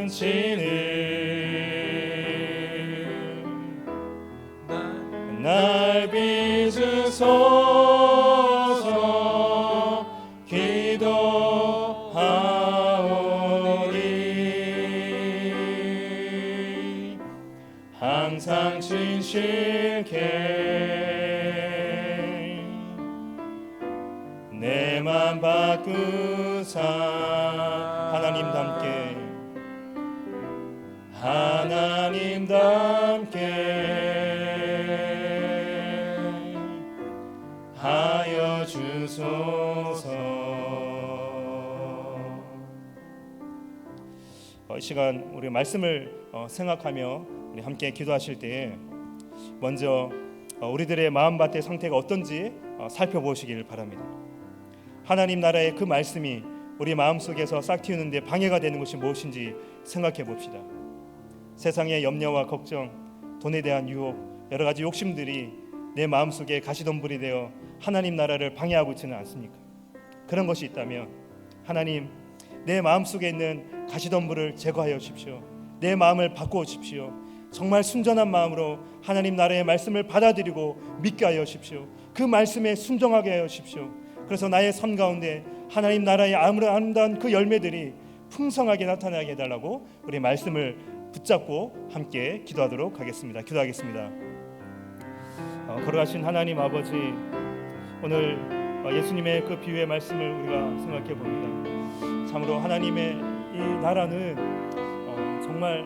진을 날 빚으소서 기도하오니 항상 진실케 내 맘 바꾸사 하나님 함께 하나님 함께 하여 주소서. 이 시간 우리 말씀을 생각하며 우리 함께 기도하실 때에 먼저 우리들의 마음밭의 상태가 어떤지 살펴보시길 바랍니다. 하나님 나라의 그 말씀이 우리 마음속에서 싹 틔우는데 방해가 되는 것이 무엇인지 생각해 봅시다. 세상의 염려와 걱정, 돈에 대한 유혹, 여러 가지 욕심들이 내 마음속에 가시덤불이 되어 하나님 나라를 방해하고 있지는 않습니까? 그런 것이 있다면 하나님 내 마음속에 있는 가시덤불을 제거하여 주십시오. 내 마음을 바꾸어 주십시오. 정말 순전한 마음으로 하나님 나라의 말씀을 받아들이고 믿게 하여 주십시오. 그 말씀에 순종하게 하여 주십시오. 그래서 나의 삶 가운데 하나님 나라의 아름다운 그 열매들이 풍성하게 나타나게 해달라고 우리 말씀을 붙잡고 함께 기도하도록 하겠습니다. 기도하겠습니다. 걸어가신 하나님 아버지, 오늘 예수님의 그 비유의 말씀을 우리가 생각해 봅니다. 참으로 하나님의 이 나라는 정말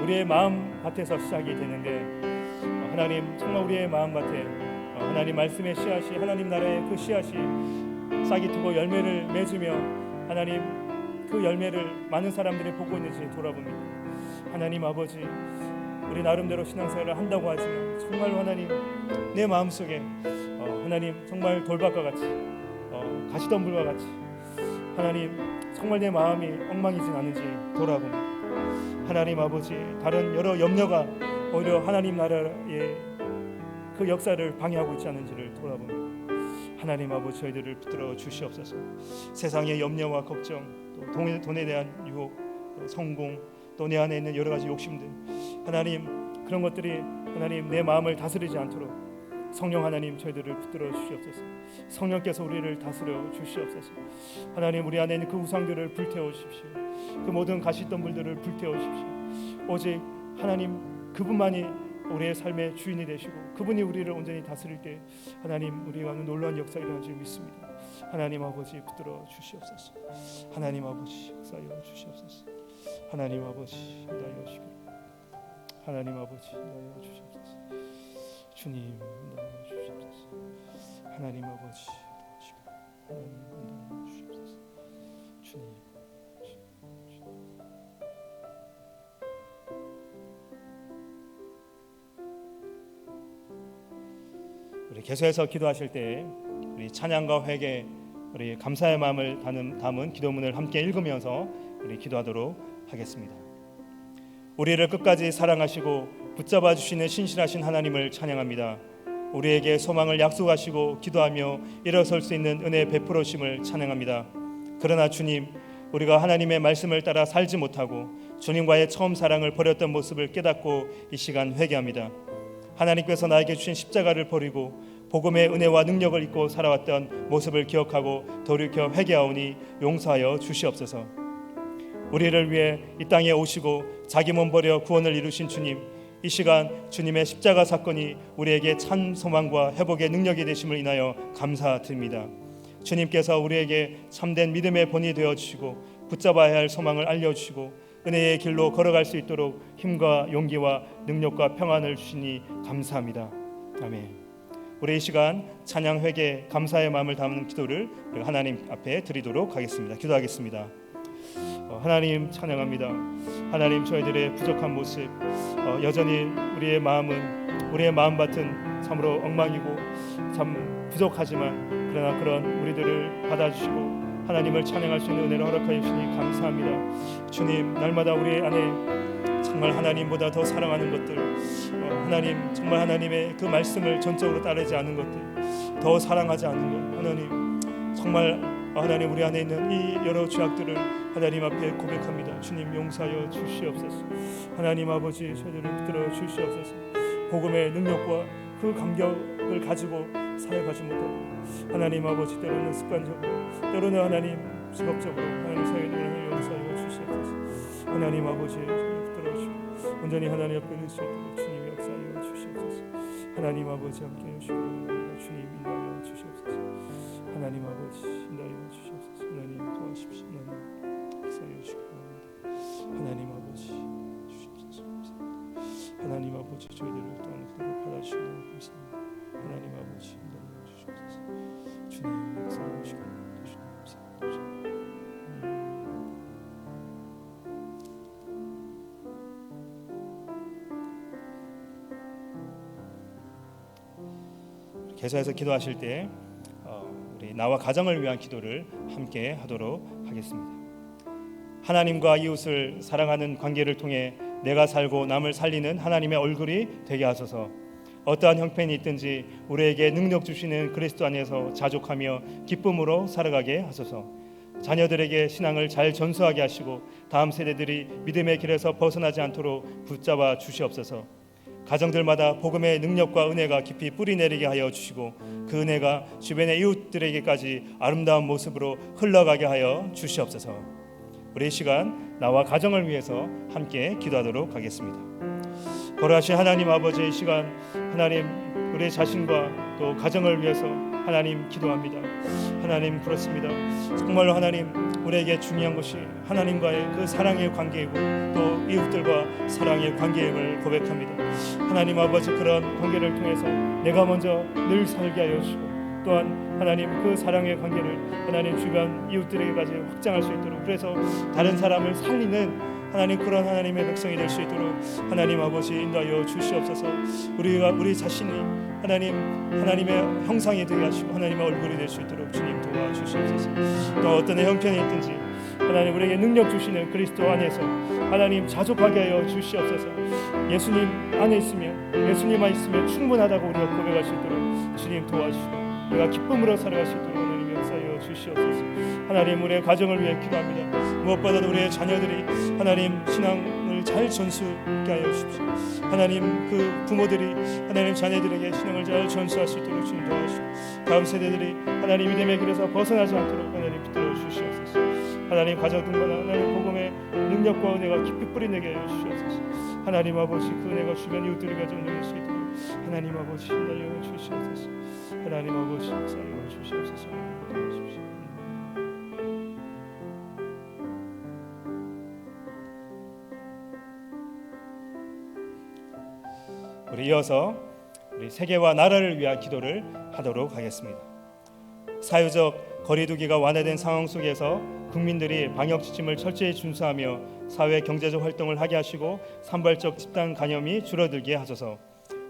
우리의 마음 밭에서 시작이 되는데 하나님 정말 우리의 마음 밭에 하나님 말씀의 씨앗이 하나님 나라의 그 씨앗이 싹이 트고 열매를 맺으며 하나님 그 열매를 많은 사람들이 보고 있는지 돌아봅니다. 하나님 아버지, 우리 나름대로 신앙생활을 한다고 하지만 정말 하나님 내 마음속에 하나님 정말 돌밭과 같이 가시덤불과 같이 하나님 정말 내 마음이 엉망이진 않은지 돌아봅니다. 하나님 아버지, 다른 여러 염려가 오히려 하나님 나라의 그 역사를 방해하고 있지 않은지를 돌아봅니다. 하나님 아버지, 저희들을 붙들어 주시옵소서. 세상의 염려와 걱정, 또 돈에 대한 유혹, 또 성공, 또 내 안에 있는 여러 가지 욕심들, 하나님 그런 것들이 하나님 내 마음을 다스리지 않도록 성령 하나님 저희들을 붙들어 주시옵소서. 성령께서 우리를 다스려 주시옵소서. 하나님 우리 안에 있는 그 우상들을 불태워 주십시오. 그 모든 가시덤불들을 불태워 주십시오. 오직 하나님 그분만이 우리의 삶의 주인이 되시고 그분이 우리를 온전히 다스릴 때 하나님 우리가 놀라운 역사를 일어날 줄 믿습니다. 하나님 아버지 붙들어 주시옵소서. 하나님 아버지 역사여 주시옵소서. 하나님 아버지 인도하여 주시옵소서. 하나님 아버지 인도하여 주시옵소서. 주님 인도하여 주시옵소서. 하나님 아버지 하나님 인도하여 주시옵소서. 주님 우리 계속해서 기도하실 때 우리 찬양과 회개, 우리 감사의 마음을 담은 기도문을 함께 읽으면서 우리 기도하도록 하겠습니다. 우리를 끝까지 사랑하시고 붙잡아 주시는 신실하신 하나님을 찬양합니다. 우리에게 소망을 약속하시고 기도하며 일어설 수 있는 은혜 베풀어 주심을 찬양합니다. 그러나 주님, 우리가 하나님의 말씀을 따라 살지 못하고 주님과의 처음 사랑을 버렸던 모습을 깨닫고 이 시간 회개합니다. 하나님께서 나에게 주신 십자가를 버리고 복음의 은혜와 능력을 잊고 살아왔던 모습을 기억하고 돌이켜 회개하오니 용서하여 주시옵소서. 우리를 위해 이 땅에 오시고 자기 몸 버려 구원을 이루신 주님, 이 시간 주님의 십자가 사건이 우리에게 참 소망과 회복의 능력이 되심을 인하여 감사드립니다. 주님께서 우리에게 참된 믿음의 본이 되어주시고 붙잡아야 할 소망을 알려주시고 은혜의 길로 걸어갈 수 있도록 힘과 용기와 능력과 평안을 주시니 감사합니다. 아멘. 우리 이 시간 찬양 회개 감사의 마음을 담는 기도를 하나님 앞에 드리도록 하겠습니다. 기도하겠습니다. 하나님 찬양합니다. 하나님 저희들의 부족한 모습, 여전히 우리의 마음밭은 참으로 엉망이고 참 부족하지만 그러나 그런 우리들을 받아주시고 하나님을 찬양할 수 있는 은혜를 허락하여 주시니 감사합니다. 주님, 날마다 우리 안에 정말 하나님보다 더 사랑하는 것들, 하나님 정말 하나님의 그 말씀을 전적으로 따르지 않은 것들, 더 사랑하지 않는 것, 하나님 정말 하나님 우리 안에 있는 이 여러 죄악들을 하나님 앞에 고백합니다. 주님 용서하여 주시옵소서. 하나님 아버지 저희들을 붙들어 주시옵소서. 복음의 능력과 그 감격을 가지고 살아가지 못하고 하나님 아버지 때로는 습관적으로 때로는 하나님 직업적으로 하나님 사회를 용서하여 주시옵소서. 하나님 아버지 붙들어 주시고 온전히 하나님 앞에 설 수 있도록 주님 역사하여 주시옵소서. 하나님 아버지 함께 해주시고 주님 인도하여 주시옵소서. 하나님 아버지 인도하여 주시옵소서. 하나님 도와주십시오. 하나님 역사하여 주시기 바랍니다. 하나님 아버지 주시옵소서. 감사합니다. 하나님 아버지 저희들을 또한 그대로 받아주시고 감사합니다. 하나님 아버지 인도하여 주시옵소서. 주님 역사하여 주시기 바랍니다. 주님 감사합니다. 계속해서 기도하실 때 우리 나와 가정을 위한 기도를 함께 하도록 하겠습니다. 하나님과 이웃을 사랑하는 관계를 통해 내가 살고 남을 살리는 하나님의 얼굴이 되게 하소서. 어떠한 형편이 있든지 우리에게 능력 주시는 그리스도 안에서 자족하며 기쁨으로 살아가게 하소서. 자녀들에게 신앙을 잘 전수하게 하시고 다음 세대들이 믿음의 길에서 벗어나지 않도록 붙잡아 주시옵소서. 가정들마다 복음의 능력과 은혜가 깊이 뿌리내리게 하여 주시고 그 은혜가 주변의 이웃들에게까지 아름다운 모습으로 흘러가게 하여 주시옵소서. 우리 이 시간 나와 가정을 위해서 함께 기도하도록 하겠습니다. 거룩하신 하나님 아버지, 이 시간 하나님 우리 자신과 또 가정을 위해서 하나님 기도합니다. 하나님 그렇습니다. 정말로 하나님 우리에게 중요한 것이 하나님과의 그 사랑의 관계이고 또 이웃들과 사랑의 관계임을 고백합니다. 하나님 아버지 그런 관계를 통해서 내가 먼저 늘 살게 하여 주시고 또한 하나님 그 사랑의 관계를 하나님 주변 이웃들에게까지 확장할 수 있도록 그래서 다른 사람을 살리는 하나님 그런 하나님의 백성이 될 수 있도록 하나님 아버지 인도하여 주시옵소서. 우리 자신이 하나님의 형상이 되게 하시고 하나님의 얼굴이 될 수 있도록 주님 도와주시옵소서. 또 어떤 형편이 있든지 하나님 우리에게 능력 주시는 그리스도 안에서 하나님 자족하게 하여 주시옵소서. 예수님 안에 있으면 예수님만 있으면 충분하다고 우리가 고백할 수 있도록 주님 도와주시고 우리가 기쁨으로 살아갈 수 있도록 하나님 역사하여 주시옵소서. 하나님 우리의 가정을 위해 기도합니다. 무엇보다도 우리의 자녀들이 하나님 신앙을 신앙을 잘 전수하게 하여 주십시오. 하나님 그 부모들이 하나님 자녀들에게 신앙을 잘 전수할 수 있도록 주님 도와주시고 다음 세대들이 하나님 믿음의 길에서 벗어나지 않도록 하나님 붙들어 주시옵소서. 하나님 가정들마다 하나님 복음의 능력과 은혜가 깊이 뿌리내게 하여 주시옵소서. 하나님 아버지 그 은혜가 주변 이웃들에게 좀 누릴 수 있도록 하나님 아버지 힘달려 주시옵소서. 하나님 아버지 역사여 주시옵소서. 도와주십시오. 우리 이어서 우리 세계와 나라를 위한 기도를 하도록 하겠습니다. 사회적 거리두기가 완화된 상황 속에서 국민들이 방역 지침을 철저히 준수하며 사회 경제적 활동을 하게 하시고 산발적 집단 감염이 줄어들게 하소서.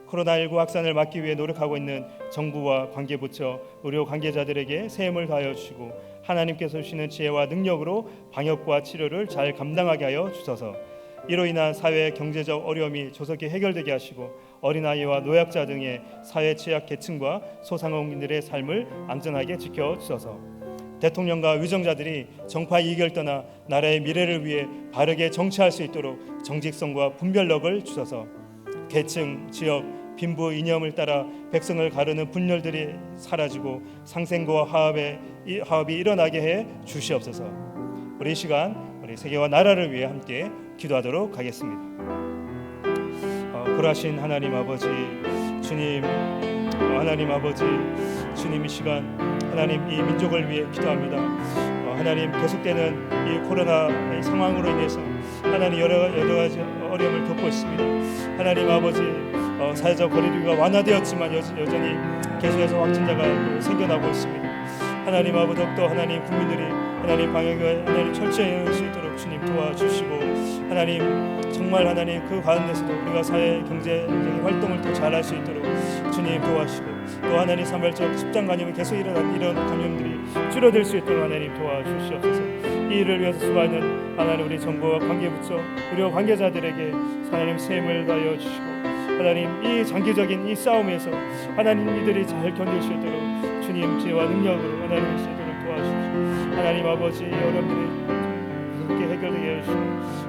코로나19 확산을 막기 위해 노력하고 있는 정부와 관계부처, 의료 관계자들에게 새 힘을 다하여 주시고 하나님께서 주시는 지혜와 능력으로 방역과 치료를 잘 감당하게 하여 주소서. 이로 인한 사회 경제적 어려움이 조속히 해결되게 하시고 어린아이와 노약자 등의 사회 취약 계층과 소상공인들의 삶을 안전하게 지켜주소서. 대통령과 위정자들이 정파 이익을 떠나 나라의 미래를 위해 바르게 정치할 수 있도록 정직성과 분별력을 주소서. 계층, 지역, 빈부 이념을 따라 백성을 가르는 분열들이 사라지고 상생과 화합이 일어나게 해 주시옵소서. 우리 이 시간 우리 세계와 나라를 위해 함께 기도하도록 하겠습니다. 그러하신 하나님 아버지 주님, 하나님 아버지 주님, 이 시간 하나님 이 민족을 위해 기도합니다. 하나님 계속되는 이 코로나 상황으로 인해서 하나님 여러 가지 어려움을 겪고 있습니다. 하나님 아버지 사회적 거리두기가 완화되었지만 여전히 계속해서 확진자가 생겨나고 있습니다. 하나님 아버지 더욱더 하나님 국민들이 하나님 방역에 하나님 철저히 할 수 있도록 주님 도와주시고 하나님 정말 하나님 그 가운데서도 우리가 사회 경제적인 활동을 더 잘할 수 있도록 주님 도와주시고 또 하나님 산발적 집단 감염이 계속 일어난 이런 감염들이 줄어들 수 있도록 하나님 도와주시옵소서. 이 일을 위해서 수고하는 하나님 우리 정부와 관계부처 의료 관계자들에게 하나님 새 힘을 다하여 주시고 하나님 이 장기적인 이 싸움에서 하나님 이들이 잘 견딜 수 있도록 주님 지혜와 능력으로 하나님 수 있도록 도와주십시오. 하나님 아버지 어려움들이 쉽게 해결되게 해주시고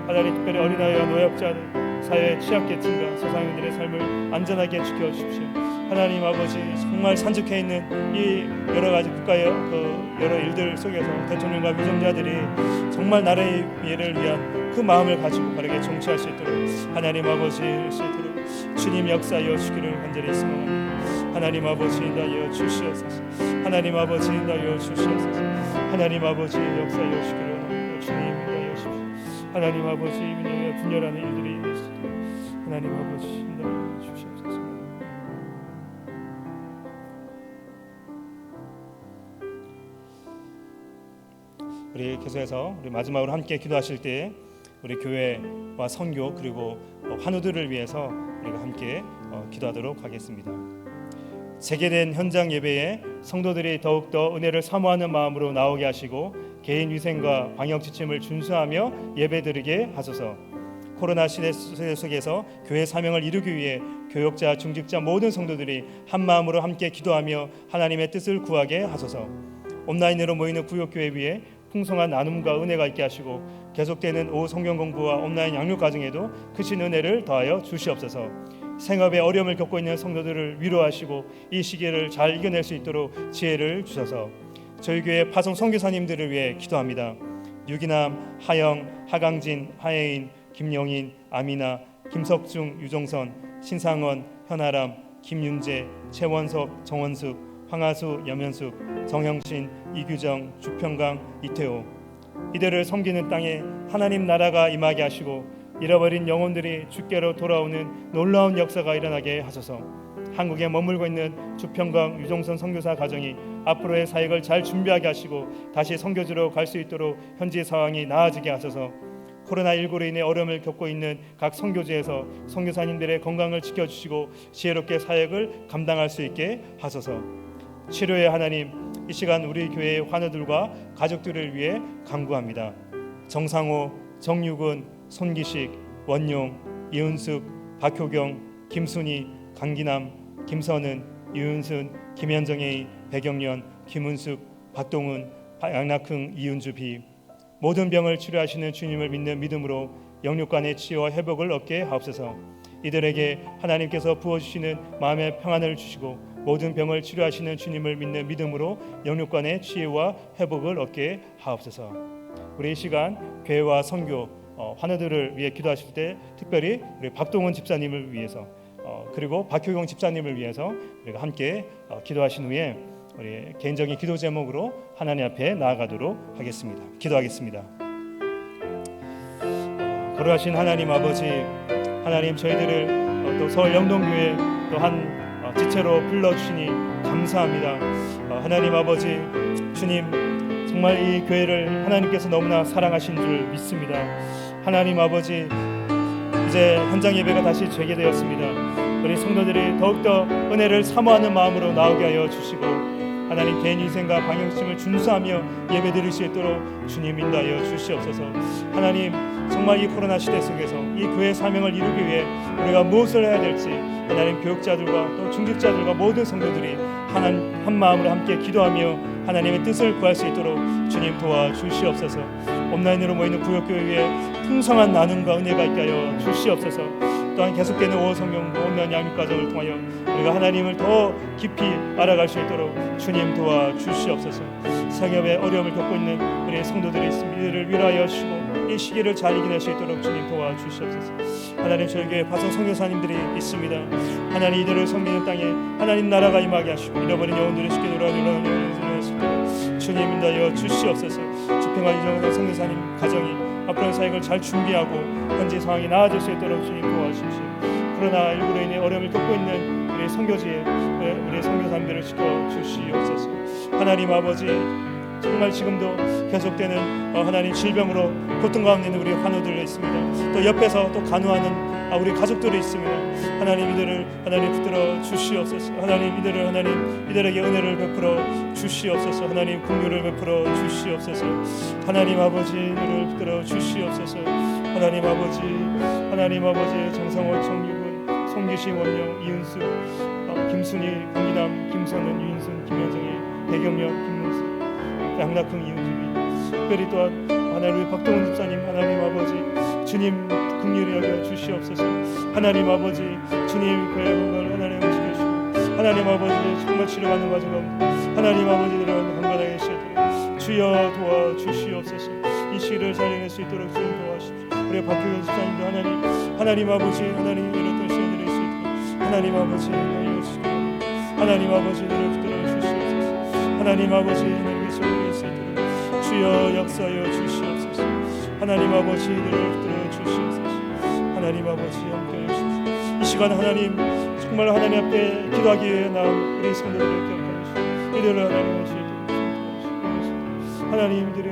하나님 특별히 어린아이와 노약자들 사회 취약계층과 소상인들의 삶을 안전하게 지켜주십시오. 하나님 아버지 정말 산적해 있는 이 여러 가지 국가의 여러 일들 속에서 대통령과 위정자들이 정말 나라의 미래를 위한 그 마음을 가지고 바르게 정치할 수 있도록 하나님 아버지 수 있도록 주님 역사하여 주기를 간절히 소망합니다. 하나님 아버지 인도하여 주시옵소서. 하나님 아버지 인도하여 주시옵소서. 하나님 아버지 역사하여 주기를 원합니다. 주님 인도하여 주십시오. 하나님 아버지 민족의 분열하는 일들이 있습니다. 하나님 아버지 인도하여 주시옵소서. 우리 계속해서 우리 마지막으로 함께 기도하실 때 우리 교회와 선교 그리고 환우들을 위해서 우리가 함께 기도하도록 하겠습니다. 재개된 현장 예배에 성도들이 더욱더 은혜를 사모하는 마음으로 나오게 하시고 개인 위생과 방역 지침을 준수하며 예배드리게 하소서. 코로나 시대 속에서 교회 사명을 이루기 위해 교역자, 중직자 모든 성도들이 한 마음으로 함께 기도하며 하나님의 뜻을 구하게 하소서. 온라인으로 모이는 구역교회 위에 풍성한 나눔과 은혜가 있게 하시고 계속되는 오후 성경 공부와 온라인 양육 과정에도 크신 은혜를 더하여 주시옵소서. 생업에 어려움을 겪고 있는 성도들을 위로하시고 이 시기를 잘 이겨낼 수 있도록 지혜를 주셔서 저희 교회 파송 선교사님들을 위해 기도합니다. 유기남, 하영, 하강진, 하예인, 김영인, 아미나, 김석중, 유종선, 신상원, 현아람, 김윤재, 최원석, 정원숙, 황하수, 염현숙, 정형신, 이규정, 주평강, 이태호 이들을 섬기는 땅에 하나님 나라가 임하게 하시고 잃어버린 영혼들이 주께로 돌아오는 놀라운 역사가 일어나게 하소서. 한국에 머물고 있는 주평강, 유종선 선교사 가정이 앞으로의 사역을 잘 준비하게 하시고 다시 선교지로 갈 수 있도록 현지 상황이 나아지게 하소서. 코로나19로 인해 어려움을 겪고 있는 각 선교지에서 선교사님들의 건강을 지켜주시고 지혜롭게 사역을 감당할 수 있게 하소서. 치료의 하나님, 이 시간 우리 교회의 환우들과 가족들을 위해 간구합니다. 정상호, 정유근, 손기식, 원용, 이은숙, 박효경, 김순희, 강기남, 김선은, 유은순, 김현정의, 백영련, 김은숙, 박동훈, 양락흥, 이윤주 비 모든 병을 치료하시는 주님을 믿는 믿음으로 영육간의 치유와 회복을 얻게 하옵소서. 이들에게 하나님께서 부어주시는 마음의 평안을 주시고 모든 병을 치료하시는 주님을 믿는 믿음으로 영육간의 치유와 회복을 얻게 하옵소서. 우리 이 시간 교회와 선교 환우들을 위해 기도하실 때 특별히 우리 박동원 집사님을 위해서 그리고 박효경 집사님을 위해서 우리가 함께 기도하신 후에 우리 개인적인 기도 제목으로 하나님 앞에 나아가도록 하겠습니다. 기도하겠습니다. 거룩하신 하나님 아버지, 하나님 저희들을 또 서울 영동교회 또한 지체로 불러주시니 감사합니다. 하나님 아버지, 주님 정말 이 교회를 하나님께서 너무나 사랑하신 줄 믿습니다. 하나님 아버지, 이제 현장 예배가 다시 재개되었습니다. 우리 성도들이 더욱더 은혜를 사모하는 마음으로 나오게 하여 주시고 하나님 개인 인생과 방향심을 준수하며 예배드릴 수 있도록 주님 인도하여 주시옵소서. 하나님 정말 이 코로나 시대 속에서 이 교회 사명을 이루기 위해 우리가 무엇을 해야 될지 하나님 교육자들과 또 중직자들과 모든 성도들이 한 마음으로 함께 기도하며 하나님의 뜻을 구할 수 있도록 주님 도와주시옵소서. 온라인으로 모이는 구역교회에 풍성한 나눔과 은혜가 있게 하여 주시옵소서. 또한 계속되는 오성경고 온라인 양육 과정을 통하여 우리가 하나님을 더 깊이 알아갈 수 있도록 주님 도와주시옵소서. 사역의 어려움을 겪고 있는 우리 성도들이 있습니다. 이들을 위로하여 주시고 이 시기를 잘 이겨낼 수 있도록 주님 도와주시옵소서. 하나님 저희 교회 화성 선교사님들이 있습니다. 하나님 이들을 섬기는 땅에 하나님 나라가 임하게 하시고 잃어버린 영혼들이 쉽게 돌아오는 영혼들을 수 있도록 주님 인도하여 주시옵소서. 집행관 이정은 선교사님 가정이 앞으로의 사역을 잘 준비하고 현재 상황이 나아질 수 있도록 주님 도와주십시오. 코로나19로 인해 어려움을 겪고 있는 우리 선교지에 우리 선교사님들을 지켜주시옵소서. 하나님 아버지, 정말 지금도 계속되는 하나님 질병으로 고통 가운데 있는 우리 환우들이 있습니다. 또 옆에서 또 간호하는 우리 가족들이 있습니다. 하나님 이들을 하나님 붙들어 주시옵소서. 하나님 이들을 하나님 이들에게 은혜를 베풀어 주시옵소서. 하나님 긍휼을 베풀어 주시옵소서. 하나님 아버지 이들을 붙들어 주시옵소서. 하나님 아버지 정상원, 정규근, 송기식, 원영, 이은수, 김순희, 강기남, 김선은, 유인순, 김현정이, 배경명, 김문수, 양락흥, 이은주비, 특별히 또한 하나님 박동훈 집사님, 하나님 아버지 주님 긍휼히 여겨 주시옵소서. 하나님 아버지 주님 교회 건강을 하나님 지켜주시고 하나님 아버지 정말 치료받는 과정 가운데 하나님 아버지들을 건강하게 하시도록 주여 도와주시옵소서. 이 시를 잘 해낼 수 있도록 주님 도와주십시오. 우리 박효경 집사님도 하나님 아버지 하나님 이렇게 시해드릴 수 있도록 하나님 아버지 이루시고 하나님 아버지들을 붙들어 주시옵소서. 하나님 아버지 하나님의 소리를 수 있도록 주여 역사하여 주시옵소서. 하나님 아버지들을 붙들어 주시옵소서. 하나님 아버지 함께하여 주시옵소서. 이 시간 하나님 정말 하나님 앞에 기도하기 위해 나온 우리 성도들을 기억하여 주시옵소서. 이들을 하나님 하시도록 하나님 이들의